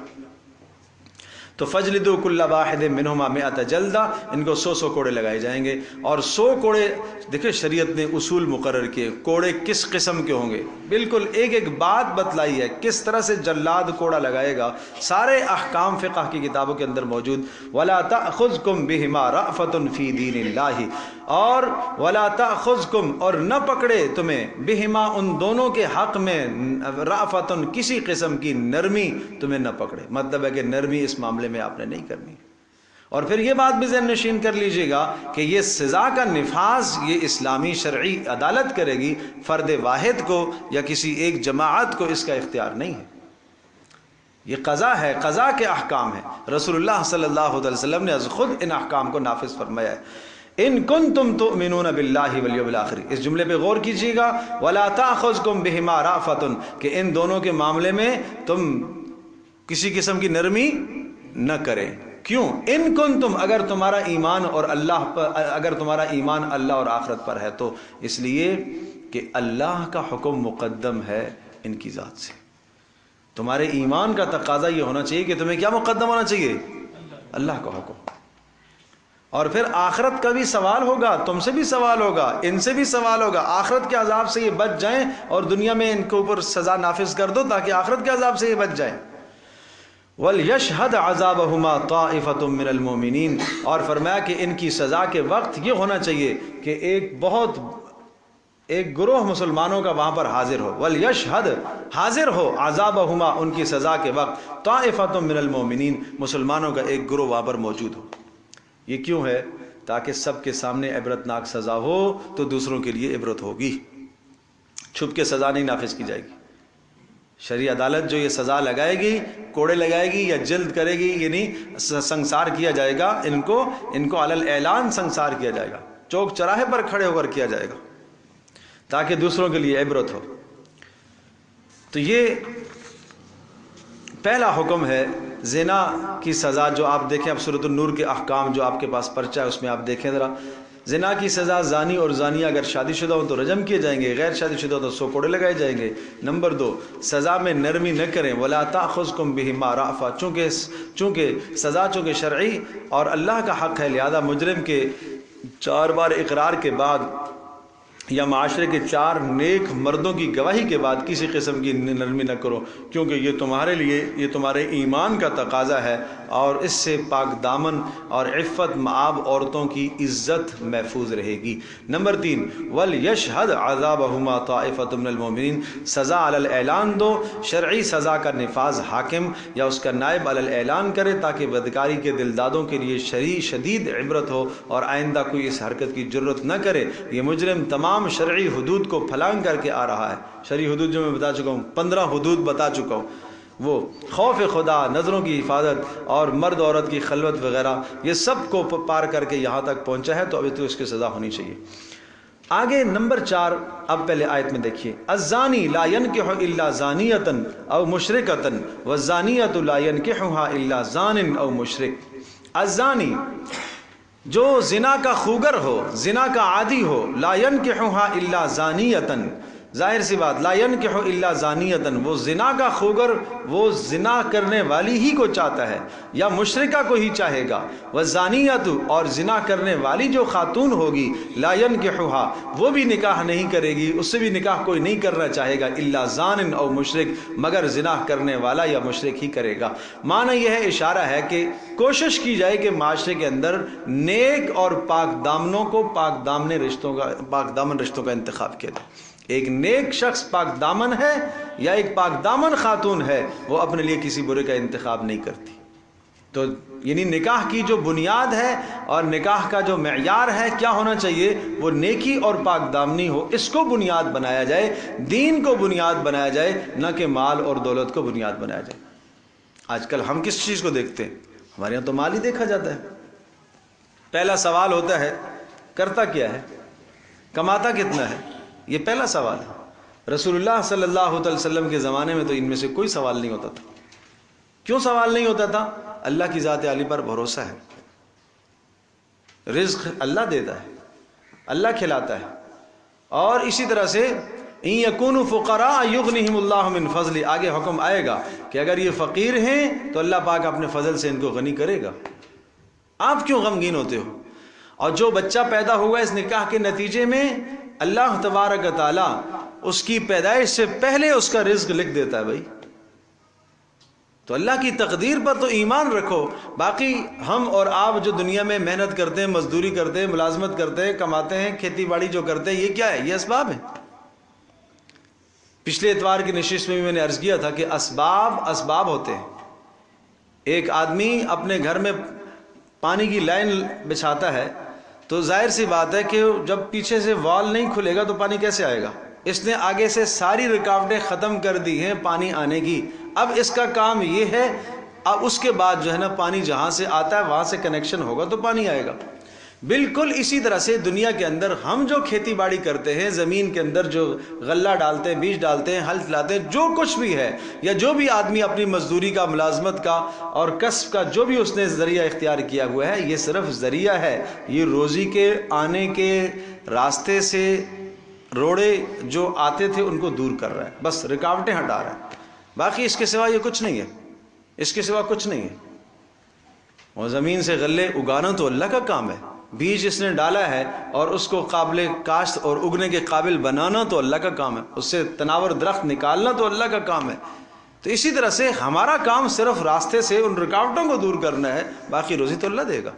تو فجلدوا کل واحد منہما مئۃ جلدہ، ان کو 100 کوڑے لگائے جائیں گے. اور 100 کوڑے، دیکھیں شریعت نے اصول مقرر کیے، کوڑے کس قسم کے ہوں گے، بالکل ایک ایک بات بتلائی ہے کس طرح سے جلاد کوڑا لگائے گا، سارے احکام فقہ کی کتابوں کے اندر موجود. ولا تأخذکم بہما رأفۃ فی دین اللہ، اور ولا تأخذکم، اور نہ پکڑے تمہیں، بہما ان دونوں کے حق میں، رأفۃ کسی قسم کی نرمی تمہیں نہ پکڑے. مطلب ہے کہ نرمی اس معاملے میں آپ نے نہیں کرنی. اور پھر یہ بات بھی ذہن نشین کر لیجئے گا کہ یہ سزا کا نفاذ یہ اسلامی شرعی عدالت کرے گی، فرد واحد کو یا کسی ایک جماعت کو اس کا اختیار نہیں ہے. یہ قضا ہے، قضا کے احکام ہیں. رسول اللہ صلی اللہ علیہ وسلم نے از خود ان احکام کو نافذ فرمایا ہے. ان کنتم تؤمنون باللہ والیوم الآخر، اس جملے پہ غور کیجیے گا. ولا تأخذکم بہما رأفۃ، کہ ان دونوں کے معاملے میں تم کسی قسم کی نرمی نہ کریں. کیوں؟ ان کنتم، اگر تمہارا ایمان اور اللہ پر، اگر تمہارا ایمان اللہ اور آخرت پر ہے، تو اس لیے کہ اللہ کا حکم مقدم ہے ان کی ذات سے. تمہارے ایمان کا تقاضا یہ ہونا چاہیے کہ تمہیں کیا مقدم ہونا چاہیے؟ اللہ کا حکم. اور پھر آخرت کا بھی سوال ہوگا، تم سے بھی سوال ہوگا، ان سے بھی سوال ہوگا. آخرت کے عذاب سے یہ بچ جائیں اور دنیا میں ان کے اوپر سزا نافذ کر دو تاکہ آخرت کے عذاب سے یہ بچ جائیں. وَلْيَشْهَدْ عَذَابَهُمَا طَائِفَةٌ مِّنَ الْمُؤْمِنِينَ، اور فرمایا کہ ان کی سزا کے وقت یہ ہونا چاہیے کہ ایک گروہ مسلمانوں کا وہاں پر حاضر ہو. وَلْيَشْهَدْ، حاضر ہو، عَذَابَهُمَا، ان کی سزا کے وقت، طَائِفَةٌ مِّنَ الْمُؤْمِنِينَ، مسلمانوں کا ایک گروہ وہاں پر موجود ہو. یہ کیوں ہے؟ تاکہ سب کے سامنے عبرتناک سزا ہو تو دوسروں کے لیے عبرت ہوگی. چھپ کے سزا نہیں نافذ کی جائے گی. شرعی عدالت جو یہ سزا لگائے گی، کوڑے لگائے گی یا جلد کرے گی، یعنی سنسار کیا جائے گا، ان کو علی الاعلان سنسار کیا جائے گا، چوک چراہے پر کھڑے ہو کر کیا جائے گا تاکہ دوسروں کے لیے عبرت ہو. تو یہ پہلا حکم ہے زنا کی سزا. جو آپ دیکھیں اب سورۃ النور کے احکام جو آپ کے پاس پرچہ ہے اس میں آپ دیکھیں ذرا. زنا کی سزا، زانی اور زانیہ اگر شادی شدہ ہوں تو رجم کیے جائیں گے، غیر شادی شدہ ہوں تو 100 کوڑے لگائے جائیں گے. نمبر 2، سزا میں نرمی نہ کریں. ولا تأخذکم بہما رأفۃ، چونکہ سزا چونکہ شرعی اور اللہ کا حق ہے، لہذا مجرم کے 4 بار اقرار کے بعد یا معاشرے کے 4 نیک مردوں کی گواہی کے بعد کسی قسم کی نرمی نہ کرو، کیونکہ یہ تمہارے لیے، یہ تمہارے ایمان کا تقاضا ہے، اور اس سے پاک دامن اور عفت مآب عورتوں کی عزت محفوظ رہے گی. نمبر 3، وَلْيَشْهَدْ عَذَابَهُمَا طَائِفَةٌ مِّنَ الْمُؤْمِنِينَ، سزا علی الاعلان دو. شرعی سزا کا نفاذ حاکم یا اس کا نائب علی الاعلان کرے تاکہ بدکاری کے دلدادوں کے لیے شدید عبرت ہو اور آئندہ کوئی اس حرکت کی جرت نہ کرے. یہ مجرم تمام شرعی حدود کو پھلانگ کر کے آ رہا ہے. شرعی حدود جو میں بتا چکا ہوں، 15 حدود بتا چکا ہوں، وہ خوف خدا، نظروں کی حفاظت اور مرد عورت کی خلوت وغیرہ، یہ سب کو پار کر کے یہاں تک پہنچا ہے، تو ابھی تو اس کی سزا ہونی چاہیے. آگے نمبر 4، اب پہلے آیت میں دیکھیے. الزانی لا ينکح الا زانیۃ او مشرکۃ والزانیۃ لا ينکحها الا زان او مشرک. الزانی، جو زنا کا خوگر ہو، زنا کا عادی ہو، لا ينکحها الا زانیۃ، ظاہر سی بات، لا ينکح الا زانیۃ، وہ زنا کا خوگر، وہ زنا کرنے والی ہی کو چاہتا ہے یا مشرکہ کو ہی چاہے گا. والزانیۃ، اور زنا کرنے والی جو خاتون ہوگی، لا ينکحها، وہ بھی نکاح نہیں کرے گی، اس سے بھی نکاح کوئی نہیں کرنا چاہے گا، الا زان او مشرک، مگر زنا کرنے والا یا مشرک ہی کرے گا. معنی یہ ہے، اشارہ ہے کہ کوشش کی جائے کہ معاشرے کے اندر نیک اور پاک دامنوں کو پاک دامن رشتوں کا انتخاب کیا جائے. ایک نیک شخص پاک دامن ہے یا ایک پاک دامن خاتون ہے، وہ اپنے لیے کسی برے کا انتخاب نہیں کرتی. تو یعنی نکاح کی جو بنیاد ہے اور نکاح کا جو معیار ہے کیا ہونا چاہیے، وہ نیکی اور پاک دامنی ہو. اس کو بنیاد بنایا جائے، دین کو بنیاد بنایا جائے، نہ کہ مال اور دولت کو بنیاد بنایا جائے. آج کل ہم کس چیز کو دیکھتے ہیں؟ ہمارے یہاں تو مال ہی دیکھا جاتا ہے. پہلا سوال ہوتا ہے کرتا کیا ہے، کماتا کتنا ہے، یہ پہلا سوال ہے. رسول اللہ صلی اللہ علیہ وسلم کے زمانے میں تو ان میں سے کوئی سوال نہیں ہوتا تھا. کیوں سوال نہیں ہوتا تھا؟ اللہ کی ذات عالی پر بھروسہ ہے. رزق اللہ دیتا ہے، اللہ کھلاتا ہے. اور اسی طرح سے ان یکونوا فقراء یغنیہم اللہ من فضلہ، آگے حکم آئے گا کہ اگر یہ فقیر ہیں تو اللہ پاک اپنے فضل سے ان کو غنی کرے گا. آپ کیوں غمگین ہوتے ہو؟ اور جو بچہ پیدا ہوا اس نکاح کے نتیجے میں، اللہ تبارک و تعالی اس کی پیدائش سے پہلے اس کا رزق لکھ دیتا ہے بھائی. تو اللہ کی تقدیر پر تو ایمان رکھو. باقی ہم اور آپ جو دنیا میں محنت کرتے ہیں، مزدوری کرتے ہیں، ملازمت کرتے ہیں، کماتے ہیں، کھیتی باڑی جو کرتے ہیں، یہ کیا ہے؟ یہ اسباب ہیں. پچھلے اتوار کی نشست میں بھی میں نے عرض کیا تھا کہ اسباب ہوتے ہیں. ایک آدمی اپنے گھر میں پانی کی لائن بچھاتا ہے تو ظاہر سی بات ہے کہ جب پیچھے سے وال نہیں کھلے گا تو پانی کیسے آئے گا؟ اس نے آگے سے ساری رکاوٹیں ختم کر دی ہیں پانی آنے کی. اب اس کا کام یہ ہے، اب اس کے بعد جو ہے نا پانی جہاں سے آتا ہے وہاں سے کنیکشن ہوگا تو پانی آئے گا. بالکل اسی طرح سے دنیا کے اندر ہم جو کھیتی باڑی کرتے ہیں، زمین کے اندر جو غلہ ڈالتے ہیں، بیج ڈالتے ہیں، ہل چلاتے ہیں، جو کچھ بھی ہے، یا جو بھی آدمی اپنی مزدوری کا، ملازمت کا اور کسب کا جو بھی اس نے ذریعہ اختیار کیا ہوا ہے، یہ صرف ذریعہ ہے. یہ روزی کے آنے کے راستے سے روڑے جو آتے تھے ان کو دور کر رہا ہے، بس رکاوٹیں ہٹا رہا ہے. باقی اس کے سوا یہ کچھ نہیں ہے، اس کے سوا کچھ نہیں ہے. اور زمین سے غلے اگانا تو اللہ کا کام ہے. بیج اس نے ڈالا ہے اور اس کو قابل کاشت اور اگنے کے قابل بنانا تو اللہ کا کام ہے. اس سے تناور درخت نکالنا تو اللہ کا کام ہے. تو اسی طرح سے ہمارا کام صرف راستے سے ان رکاوٹوں کو دور کرنا ہے، باقی روزی تو اللہ دے گا.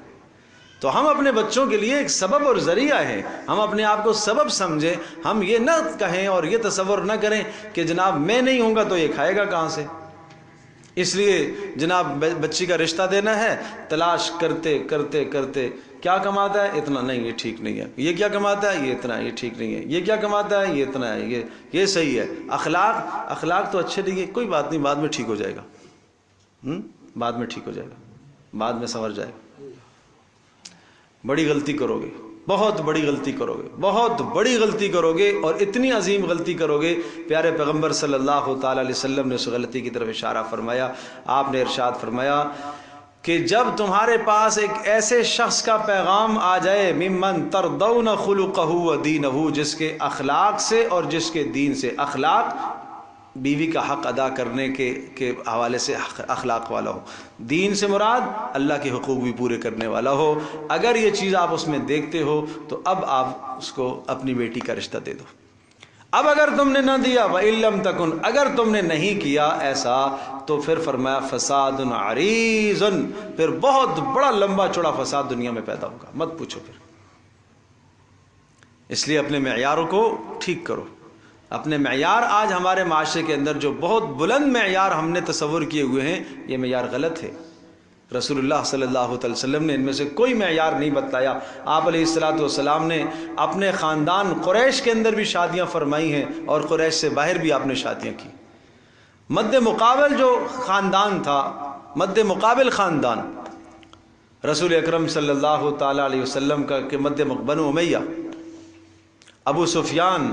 تو ہم اپنے بچوں کے لیے ایک سبب اور ذریعہ ہیں. ہم اپنے آپ کو سبب سمجھیں. ہم یہ نہ کہیں اور یہ تصور نہ کریں کہ جناب میں نہیں ہوں گا تو یہ کھائے گا کہاں سے. اس لیے جناب بچی کا رشتہ دینا ہے، تلاش کرتے کرتے کرتے کیا کماتا ہے؟ اتنا. نہیں یہ ٹھیک نہیں ہے. یہ کیا کماتا ہے؟ یہ اتنا. یہ ٹھیک نہیں ہے. یہ کیا کماتا ہے؟ یہ اتنا ہے. یہ صحیح ہے. اخلاق تو اچھے نہیں ہے. کوئی بات نہیں، بعد میں ٹھیک ہو جائے گا. بعد میں ٹھیک ہو جائے گا، بعد میں سنور جائے گا. بڑی غلطی کرو گے، بہت بڑی غلطی کرو گے، بہت بڑی غلطی کرو گے، اور اتنی عظیم غلطی کرو گے. پیارے پیغمبر صلی اللہ تعالی علیہ وسلم نے اس غلطی کی طرف اشارہ فرمایا. آپ نے ارشاد فرمایا کہ جب تمہارے پاس ایک ایسے شخص کا پیغام آ جائے، ممن ترضون خلقہ و دینہ، جس کے اخلاق سے اور جس کے دین سے، اخلاق بیوی کا حق ادا کرنے کے حوالے سے اخلاق والا ہو، دین سے مراد اللہ کے حقوق بھی پورے کرنے والا ہو، اگر یہ چیز آپ اس میں دیکھتے ہو تو اب آپ اس کو اپنی بیٹی کا رشتہ دے دو. اب اگر تم نے نہ دیا، وَإِن لَمْ تَكُنْ، اگر تم نے نہیں کیا ایسا، تو پھر فرمایا فساد عریض، پھر بہت بڑا لمبا چوڑا فساد دنیا میں پیدا ہوگا. مت پوچھو پھر. اس لیے اپنے معیاروں کو ٹھیک کرو. اپنے معیار آج ہمارے معاشرے کے اندر جو بہت بلند معیار ہم نے تصور کیے ہوئے ہیں، یہ معیار غلط ہے. رسول اللہ صلی اللہ علیہ وسلم نے ان میں سے کوئی معیار نہیں بتلایا. آپ علیہ السلام نے اپنے خاندان قریش کے اندر بھی شادیاں فرمائی ہیں اور قریش سے باہر بھی آپ نے شادیاں کی. مد مقابل جو خاندان تھا، مد مقابل خاندان رسول اکرم صلی اللہ تعالی علیہ وسلم کا کہ بنو امیہ، ابو سفیان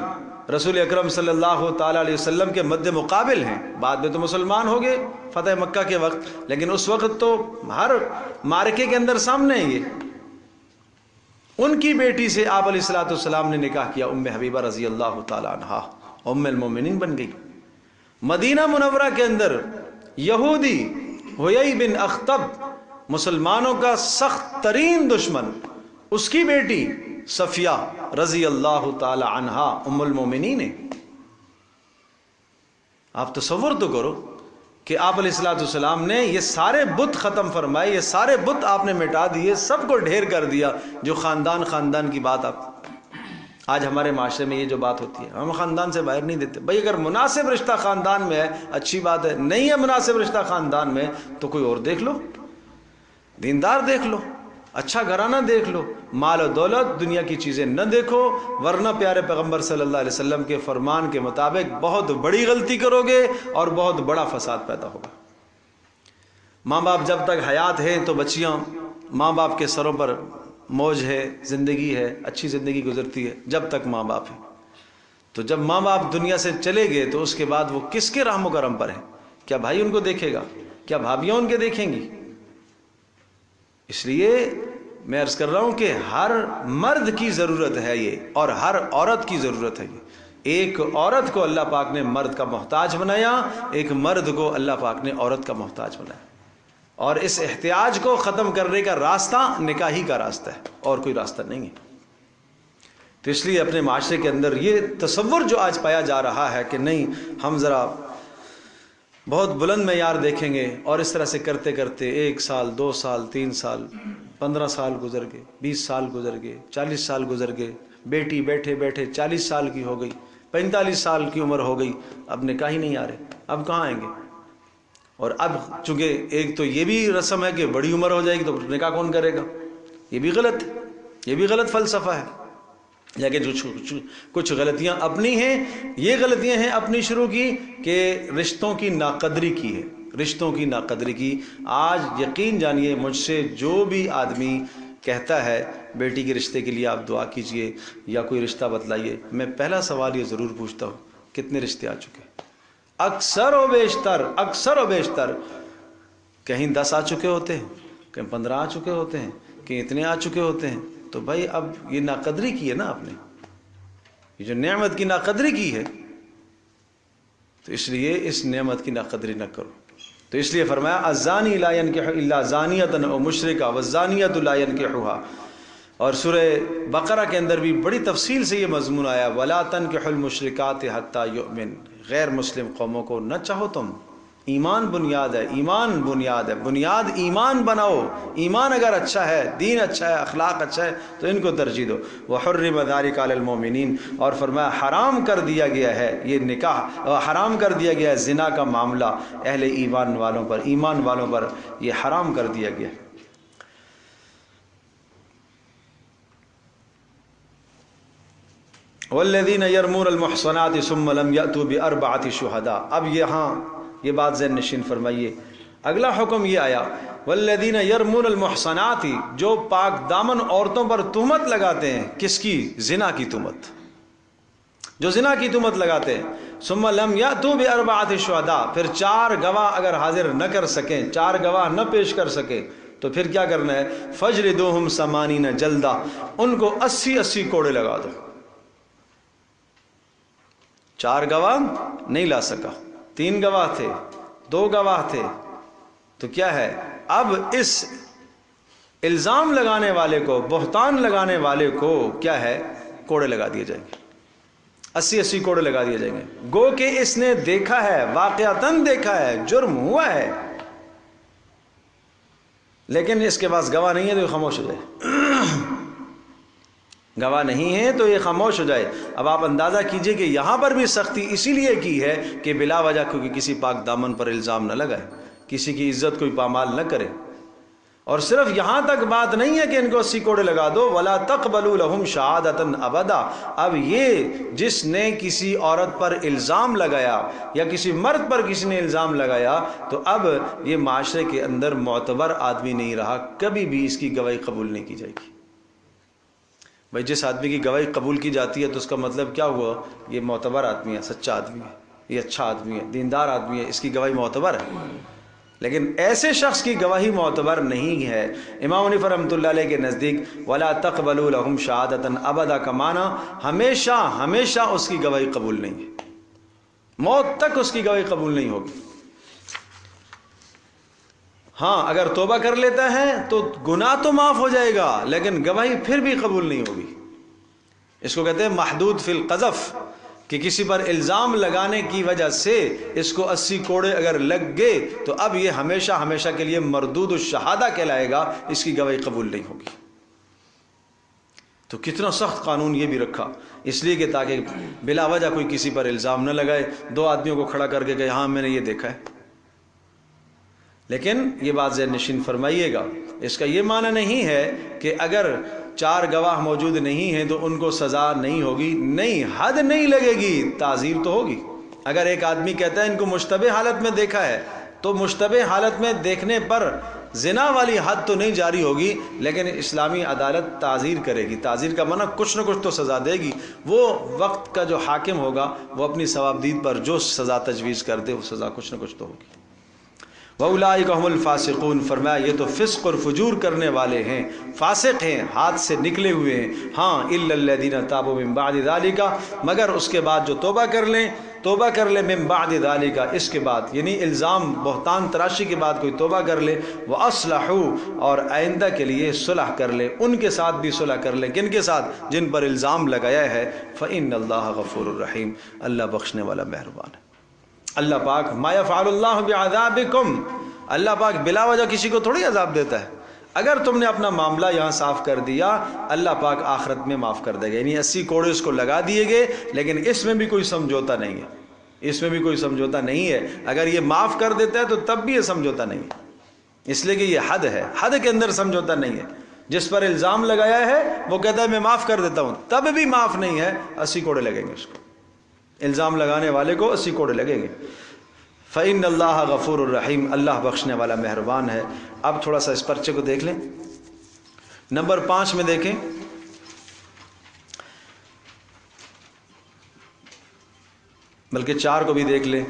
رسول اکرم صلی اللہ تعالی علیہ وسلم کے مد مقابل ہیں. بعد میں تو مسلمان ہو گئے فتح مکہ کے وقت، لیکن اس وقت تو ہر معرکے کے اندر سامنے ہیں. یہ ان کی بیٹی سے آپ علیہ السلام نے نکاح کیا. ام حبیبہ رضی اللہ تعالی عنہا ام المومنین بن گئی. مدینہ منورہ کے اندر یہودی حیی بن اخطب، مسلمانوں کا سخت ترین دشمن، اس کی بیٹی صفیہ رضی اللہ تعالی عنہا ام المومنین ہے. آپ تصور تو کرو کہ آپ علیہ السلام نے یہ سارے بت ختم فرمائے، یہ سارے بت آپ نے مٹا دیے، سب کو ڈھیر کر دیا. جو خاندان کی بات آپ آج ہمارے معاشرے میں یہ جو بات ہوتی ہے، ہم خاندان سے باہر نہیں دیتے. بھائی اگر مناسب رشتہ خاندان میں ہے اچھی بات ہے، نہیں ہے مناسب رشتہ خاندان میں تو کوئی اور دیکھ لو، دیندار دیکھ لو، اچھا گھرانہ دیکھ لو. مال و دولت دنیا کی چیزیں نہ دیکھو، ورنہ پیارے پیغمبر صلی اللہ علیہ وسلم کے فرمان کے مطابق بہت بڑی غلطی کرو گے اور بہت بڑا فساد پیدا ہوگا. ماں باپ جب تک حیات ہیں تو بچیاں ماں باپ کے سروں پر موج ہے، زندگی ہے، اچھی زندگی گزرتی ہے جب تک ماں باپ ہیں. تو جب ماں باپ دنیا سے چلے گئے تو اس کے بعد وہ کس کے رحم و کرم پر ہیں؟ کیا بھائی ان کو دیکھے گا؟ کیا بھابیاں ان کے دیکھیں گی؟ اس لیے میں عرض کر رہا ہوں کہ ہر مرد کی ضرورت ہے یہ، اور ہر عورت کی ضرورت ہے یہ ایک عورت کو اللہ پاک نے مرد کا محتاج بنایا، ایک مرد کو اللہ پاک نے عورت کا محتاج بنایا، اور اس احتیاج کو ختم کرنے کا راستہ نکاح ہی کا راستہ ہے، اور کوئی راستہ نہیں ہے۔ تو اس لیے اپنے معاشرے کے اندر یہ تصور جو آج پایا جا رہا ہے کہ نہیں ہم ذرا بہت بلند معیار دیکھیں گے، اور اس طرح سے کرتے کرتے 1 سال 2 سال 3 سال 15 سال گزر گئے، 20 سال گزر گئے، 40 سال گزر گئے، بیٹی بیٹھے بیٹھے 40 سال کی ہو گئی، 45 سال کی عمر ہو گئی، اب نکاح ہی نہیں آ رہے، اب کہاں آئیں گے؟ اور اب چونکہ ایک تو یہ بھی رسم ہے کہ بڑی عمر ہو جائے گی تو نکاح کون کرے گا، یہ بھی غلط ہے، یہ بھی غلط فلسفہ ہے۔ لیکن جو کچھ غلطیاں اپنی ہیں، یہ غلطیاں ہیں اپنی شروع کی کہ رشتوں کی ناقدری کی ہے، رشتوں کی ناقدری کی۔ آج یقین جانیے مجھ سے جو بھی آدمی کہتا ہے بیٹی کے رشتے کے لیے آپ دعا کیجئے یا کوئی رشتہ بتلائیے، میں پہلا سوال یہ ضرور پوچھتا ہوں کتنے رشتے آ چکے؟ اکثر و بیشتر کہیں 10 آ چکے ہوتے ہیں، کہیں 15 آ چکے ہوتے ہیں، کہیں اتنے آ چکے ہوتے ہیں۔ تو بھائی اب یہ ناقدری کی ہے نا آپ نے، یہ جو نعمت کی ناقدری کی ہے، تو اس لیے اس نعمت کی ناقدری نہ کرو۔ تو اس لیے فرمایا الزانی لا ينکح الا زانیۃ او مشرکہ والزانیۃ لا ينکحها، اور سورہ بقرہ کے اندر بھی بڑی تفصیل سے یہ مضمون آیا ولا تنکحوا المشرکات حتی یؤمن، غیر مسلم قوموں کو نہ چاہو تم، ایمان بنیاد ہے، ایمان بنیاد ہے، بنیاد ایمان بناؤ، ایمان اگر اچھا ہے، دین اچھا ہے، اخلاق اچھا ہے تو ان کو ترجیح دو۔ وحرم ذلک علی المؤمنین، اور فرمایا حرام کر دیا گیا ہے یہ نکاح، حرام کر دیا گیا ہے زنا کا معاملہ اہل ایمان والوں پر، ایمان والوں پر یہ حرام کر دیا گیا ہے۔ والذین یرمون المحصنات ثم لم یأتوا بأربعۃ شہداء، اب یہاں یہ بات ذہن نشین فرمائیے، اگلا حکم یہ آیا والذین یرمون المحصنات، جو پاک دامن عورتوں پر تہمت لگاتے ہیں، کس کی؟ زنا کی تہمت، جو زنا کی تہمت لگاتے ہیں، ثم لم یأتوا بأربعۃ شہداء، پھر 4 گواہ اگر حاضر نہ کر سکیں، 4 گواہ نہ پیش کر سکیں تو پھر کیا کرنا ہے؟ فجلدوہم 80 جلدہ، ان کو 80 کوڑے لگا دو۔ 4 گواہ نہیں لا سکا، 3 گواہ تھے، 2 گواہ تھے، تو کیا ہے؟ اب اس الزام لگانے والے کو، بہتان لگانے والے کو کیا ہے؟ کوڑے لگا دیے جائیں گے، 80 کوڑے لگا دیے جائیں گے۔ گو کہ اس نے دیکھا ہے، واقعتاً دیکھا ہے، جرم ہوا ہے، لیکن اس کے پاس گواہ نہیں ہے تو یہ خاموش ہو جائے، گواہ نہیں ہے تو یہ خاموش ہو جائے۔ اب آپ اندازہ کیجئے کہ یہاں پر بھی سختی اسی لیے کی ہے کہ بلا وجہ کیونکہ کسی پاک دامن پر الزام نہ لگائے، کسی کی عزت کوئی پامال نہ کرے۔ اور صرف یہاں تک بات نہیں ہے کہ ان کو 80 کوڑے لگا دو، ولا تقبلوا لهم شہادۃ ابدا، اب یہ جس نے کسی عورت پر الزام لگایا یا کسی مرد پر کسی نے الزام لگایا تو اب یہ معاشرے کے اندر معتبر آدمی نہیں رہا، کبھی بھی اس کی گواہی قبول نہیں کی جائے گی۔ بھائی جس آدمی کی گواہی قبول کی جاتی ہے تو اس کا مطلب کیا ہوا؟ یہ معتبر آدمی ہے، سچا آدمی ہے، یہ اچھا آدمی ہے، دیندار آدمی ہے، اس کی گواہی معتبر ہے۔ لیکن ایسے شخص کی گواہی معتبر نہیں ہے۔ امام حنیفہ رحمۃ اللہ علیہ کے نزدیک ولا تقبلوا لهم شہادۃ ابدا کا معنی ہمیشہ اس کی گواہی قبول نہیں ہے، موت تک اس کی گواہی قبول نہیں ہوگی۔ ہاں اگر توبہ کر لیتا ہے تو گناہ تو معاف ہو جائے گا، لیکن گواہی پھر بھی قبول نہیں ہوگی۔ اس کو کہتے ہیں محدود فی القذف، کہ کسی پر الزام لگانے کی وجہ سے اس کو 80 کوڑے اگر لگ گئے تو اب یہ ہمیشہ کے لیے مردود الشہادہ کہلائے گا، اس کی گواہی قبول نہیں ہوگی۔ تو کتنا سخت قانون یہ بھی رکھا، اس لیے کہ تاکہ بلا وجہ کوئی کسی پر الزام نہ لگائے، 2 آدمیوں کو کھڑا کر کے کہ ہاں میں نے یہ دیکھا ہے۔ لیکن یہ بات ذہن نشین فرمائیے گا، اس کا یہ معنی نہیں ہے کہ اگر 4 گواہ موجود نہیں ہیں تو ان کو سزا نہیں ہوگی، نہیں، حد نہیں لگے گی، تعزیر تو ہوگی۔ اگر ایک آدمی کہتا ہے ان کو مشتبہ حالت میں دیکھا ہے تو مشتبہ حالت میں دیکھنے پر زنا والی حد تو نہیں جاری ہوگی، لیکن اسلامی عدالت تعزیر کرے گی۔ تعزیر کا معنی کچھ نہ کچھ تو سزا دے گی، وہ وقت کا جو حاکم ہوگا وہ اپنی ثوابدید پر جو سزا تجویز کر دے وہ سزا کچھ نہ کچھ تو ہوگی۔ وَأُولَٰئِكَ هُمُ الْفَاسِقُونَ، فرمایا یہ تو فسق اور فجور کرنے والے ہیں، فاسق ہیں، ہاتھ سے نکلے ہوئے ہیں. ہاں إِلَّا الَّذِينَ تَابُوا مِن بَعْدِ ذَلِكَ، مگر اس کے بعد جو توبہ کر لیں من بعد ذالک، اس کے بعد یعنی الزام بہتان تراشی کے بعد کوئی توبہ کر لے، وَأَصْلَحُوا، اور آئندہ کے لیے صلح کر لے، ان کے ساتھ بھی صلح کر لیں. کن کے ساتھ؟ جن پر الزام لگایا ہے. فَإِنَّ اللَّهَ غَفُورٌ الرحیم، اللہ بخشنے والا مہربان ہے. اللہ پاک ما يفعل اللہ بعذابکم، اللہ پاک بلا وجہ کسی کو تھوڑی عذاب دیتا ہے. اگر تم نے اپنا معاملہ یہاں صاف کر دیا، اللہ پاک آخرت میں معاف کر دے گا. یعنی 80 کوڑے اس کو لگا دیے گئے، لیکن اس میں بھی کوئی سمجھوتا نہیں ہے، اس میں بھی کوئی سمجھوتا نہیں ہے. اگر یہ معاف کر دیتا ہے تو تب بھی یہ سمجھوتا نہیں ہے، اس لیے کہ یہ حد ہے، حد کے اندر سمجھوتا نہیں ہے. جس پر الزام لگایا ہے وہ کہتا ہے میں معاف کر دیتا ہوں، تب بھی معاف نہیں ہے، 80 کوڑے لگیں گے اس کو. الزام لگانے والے کو 80 کوڑے لگیں گے. فَإِنَّ اللَّهَ غَفُورٌ الرحیم، اللہ بخشنے والا مہربان ہے. اب تھوڑا سا اس پرچے کو دیکھ لیں. نمبر 5 میں دیکھیں، بلکہ 4 کو بھی دیکھ لیں.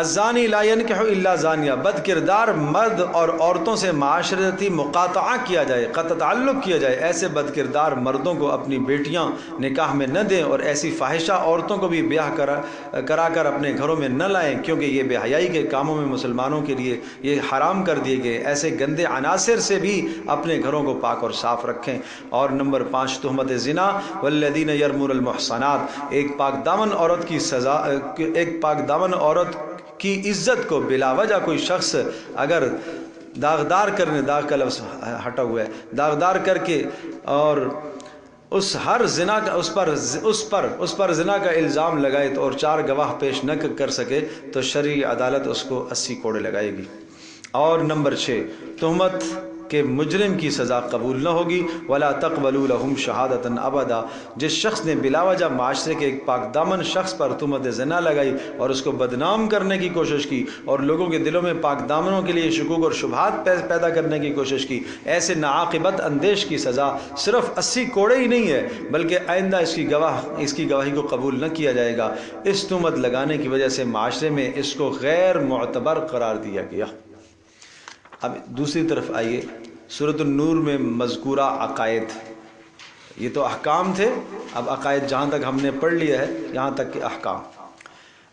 الزانی لا ينکح الا زانیہ، بد کردار مرد اور عورتوں سے معاشرتی مقاطعہ کیا جائے، قطع تعلق کیا جائے. ایسے بد کردار مردوں کو اپنی بیٹیاں نکاح میں نہ دیں، اور ایسی فاحشہ عورتوں کو بھی بیاہ کرا کر اپنے گھروں میں نہ لائیں، کیونکہ یہ بے حیائی کے کاموں میں مسلمانوں کے لیے یہ حرام کر دیے گئے. ایسے گندے عناصر سے بھی اپنے گھروں کو پاک اور صاف رکھیں. اور نمبر 5 تہمت زنا، والذین یرمون المحصنات، ایک پاک دامن عورت کی سزا، ایک پاک دامن عورت کی عزت کو بلا وجہ کوئی شخص اگر داغدار کرنے، داغ کا لفظ ہٹا ہوا ہے، داغدار کر کے اور اس ہر زنا کا اس پر زنا کا الزام لگائے تو اور 4 گواہ پیش نہ کر سکے تو شرعی عدالت اس کو 80 کوڑے لگائے گی. اور نمبر 6 تہمت کہ مجرم کی سزا قبول نہ ہوگی. ولا تقبلوا لهم شہادتا ابدا، جس شخص نے بلا وجہ معاشرے کے ایک پاک دامن شخص پر تہمت زنا لگائی اور اس کو بدنام کرنے کی کوشش کی اور لوگوں کے دلوں میں پاک دامنوں کے لیے شکوک اور شبہات پیدا کرنے کی کوشش کی، ایسے ناعاقبت اندیش کی سزا صرف 80 کوڑے ہی نہیں ہے، بلکہ آئندہ اس کی گواہی کو قبول نہ کیا جائے گا. اس تہمت لگانے کی وجہ سے معاشرے میں اس کو غیر معتبر قرار دیا گیا. اب دوسری طرف آئیے، سورۃ النور میں مذکورہ عقائد، یہ تو احکام تھے، اب عقائد جہاں تک ہم نے پڑھ لیا ہے یہاں تک کہ احکام.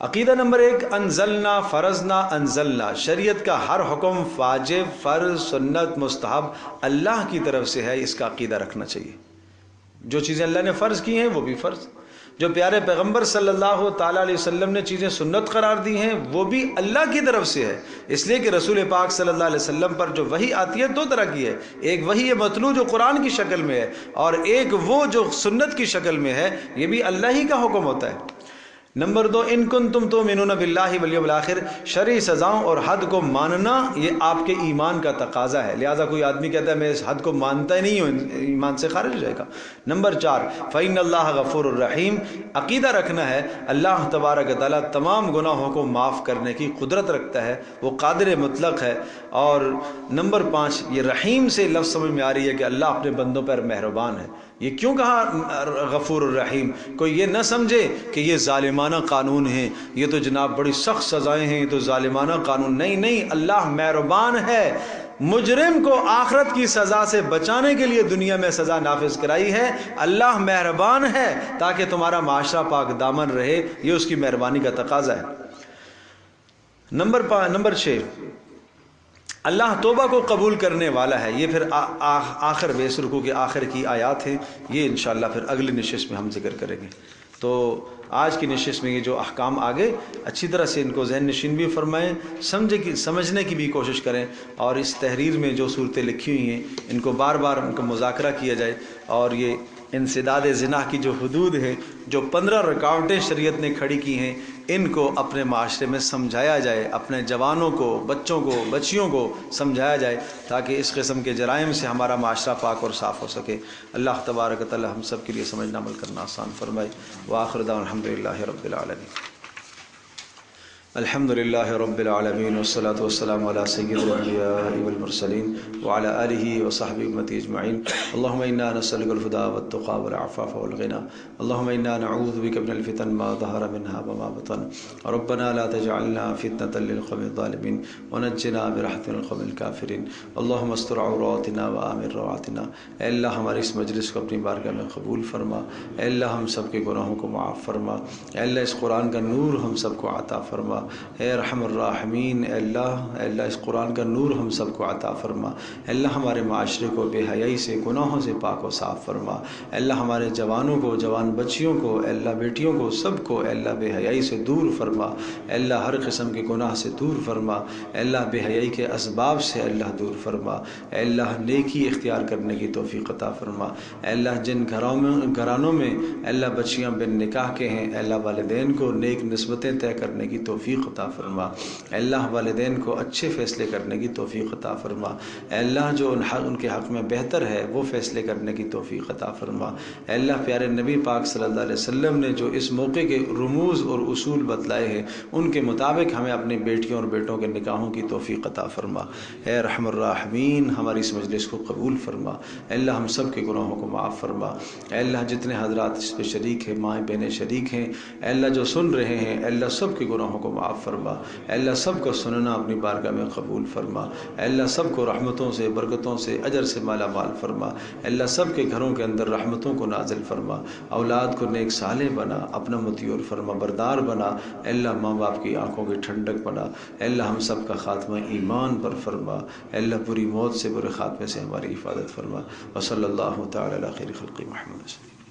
عقیدہ نمبر 1، انزلنا فرضنا انزلنا، شریعت کا ہر حکم واجب، فرض، سنت، مستحب اللہ کی طرف سے ہے، اس کا عقیدہ رکھنا چاہیے. جو چیزیں اللہ نے فرض کی ہیں وہ بھی فرض، جو پیارے پیغمبر صلی اللہ تعالیٰ علیہ وسلم نے چیزیں سنت قرار دی ہیں وہ بھی اللہ کی طرف سے ہے. اس لیے کہ رسول پاک صلی اللہ علیہ وسلم پر جو وحی آتی ہے 2 طرح کی ہے، ایک وحی مطلوع جو قرآن کی شکل میں ہے، اور ایک وہ جو سنت کی شکل میں ہے، یہ بھی اللہ ہی کا حکم ہوتا ہے. نمبر 2، ان کنتم تؤمنون باللہ والیوم الآخر، شرعی سزاؤں اور حد کو ماننا یہ آپ کے ایمان کا تقاضا ہے. لہذا کوئی آدمی کہتا ہے میں اس حد کو مانتا ہی نہیں ہوں، ایمان سے خارج ہو جائے گا. نمبر 4، فإن اللہ غفور الرحیم، عقیدہ رکھنا ہے اللہ تبارک و تعالیٰ تمام گناہوں کو معاف کرنے کی قدرت رکھتا ہے، وہ قادر مطلق ہے. اور نمبر 5، یہ رحیم سے لفظ سمجھ میں آ رہی ہے کہ اللہ اپنے بندوں پر مہربان ہے. یہ کیوں کہا غفور الرحیم؟ کوئی یہ نہ سمجھے کہ یہ ظالمانہ قانون ہیں، یہ تو جناب بڑی سخت سزائیں ہیں، یہ تو ظالمانہ قانون. نہیں، اللہ مہربان ہے. مجرم کو آخرت کی سزا سے بچانے کے لیے دنیا میں سزا نافذ کرائی ہے. اللہ مہربان ہے تاکہ تمہارا معاشرہ پاک دامن رہے، یہ اس کی مہربانی کا تقاضا ہے. نمبر 6، اللہ توبہ کو قبول کرنے والا ہے. یہ پھر آخر بیس رکوع کے آخر کی آیات ہیں، یہ انشاءاللہ پھر اگلی نشست میں ہم ذکر کریں گے. تو آج کی نشست میں یہ جو احکام آگے اچھی طرح سے ان کو ذہن نشین بھی فرمائیں، سمجھنے کی بھی کوشش کریں، اور اس تحریر میں جو صورتیں لکھی ہوئی ہیں ان کو بار بار ان کا مذاکرہ کیا جائے. اور یہ انسداد زنا کی جو حدود ہیں، جو 15 رکاوٹیں شریعت نے کھڑی کی ہیں، ان کو اپنے معاشرے میں سمجھایا جائے، اپنے جوانوں کو، بچوں کو، بچیوں کو سمجھایا جائے، تاکہ اس قسم کے جرائم سے ہمارا معاشرہ پاک اور صاف ہو سکے. اللہ تبارک و تعالی ہم سب کے لیے سمجھنا عمل کرنا آسان فرمائے. وآخر دعوانا الحمدللہ رب العالمین. الحمدللہ رب العالمین والصلاة والسلام علی سید الانبیاء والمرسلین وعلی آلہ وصحبہ امتی اجمعین اللہم انا نسألک الہدی والتقی والعفاف والغنی اللہم انا نعوذ بک من الفتن ما ظہر منها وما بطن ربنا لا تجعلنا فتنة للقوم الظالمین ونجنا برحمتک من القوم الکافرین اللہم استر عوراتنا وآمن روعاتنا۔ اے اللہ ہماری اس مجلس کو اپنی بارگاہ میں قبول فرما، اے اللہ ہم سب کے گناہوں کو معاف فرما، اے اللہ اس قرآن کا نور ہم سب کو عطا فرما، اے ارحم الراحمین، اے اللہ اس قرآن کا نور ہم سب کو عطا فرما، اے اللہ ہمارے معاشرے کو بے حیائی سے گناہوں سے پاک و صاف فرما، اے اللہ ہمارے جوانوں کو، جوان بچیوں کو، اے اللہ بیٹیوں کو، سب کو اے اللہ بے حیائی سے دور فرما، اے اللہ ہر قسم کے گناہ سے دور فرما، اے اللہ بے حیائی کے اسباب سے اے اللہ دور فرما، اے اللہ نیکی اختیار کرنے کی توفیق عطا فرما، اے اللہ جن گھرانوں میں اے اللہ بچیاں بن نکاح کے ہیں، اے اللہ والدین کو نیک نسبتیں طے کرنے کی توفیق عطا فرما، اے اللہ والدین کو اچھے فیصلے کرنے کی توفیق عطا فرما، اے اللہ جو ان کے حق میں بہتر ہے وہ فیصلے کرنے کی توفیق عطا فرما، اے اللہ پیارے نبی پاک صلی اللہ علیہ وسلم نے جو اس موقع کے رموز اور اصول بتلائے ہیں ان کے مطابق ہمیں اپنی بیٹیوں اور بیٹوں کے نکاحوں کی توفیق عطا فرما، اے رحم الراحمین ہماری اس مجلس کو قبول فرما، اے اللہ ہم سب کے گناہوں کو معاف فرما، اے اللہ جتنے حضرات اس پہ شریک ہیں، مائیں بہنیں شریک ہیں، اے اللہ جو سن رہے ہیں، اے اللہ سب کے گناہوں کو معاف فرما، اے اللہ سب کو سننا اپنی بارگاہ میں قبول فرما، اے اللہ سب کو رحمتوں سے، برکتوں سے، اجر سے مالا مال فرما، اے اللہ سب کے گھروں کے اندر رحمتوں کو نازل فرما، اولاد کو نیک صالح بنا، اپنا مطیع فرما بردار بنا، اے اللہ ماں باپ کی آنکھوں کی ٹھنڈک بنا، اے اللہ ہم سب کا خاتمہ ایمان پر فرما، اے اللہ بری موت سے، برے خاتمے سے ہماری حفاظت فرما، وصلی اللہ تعالی علی خیر خلق محمد۔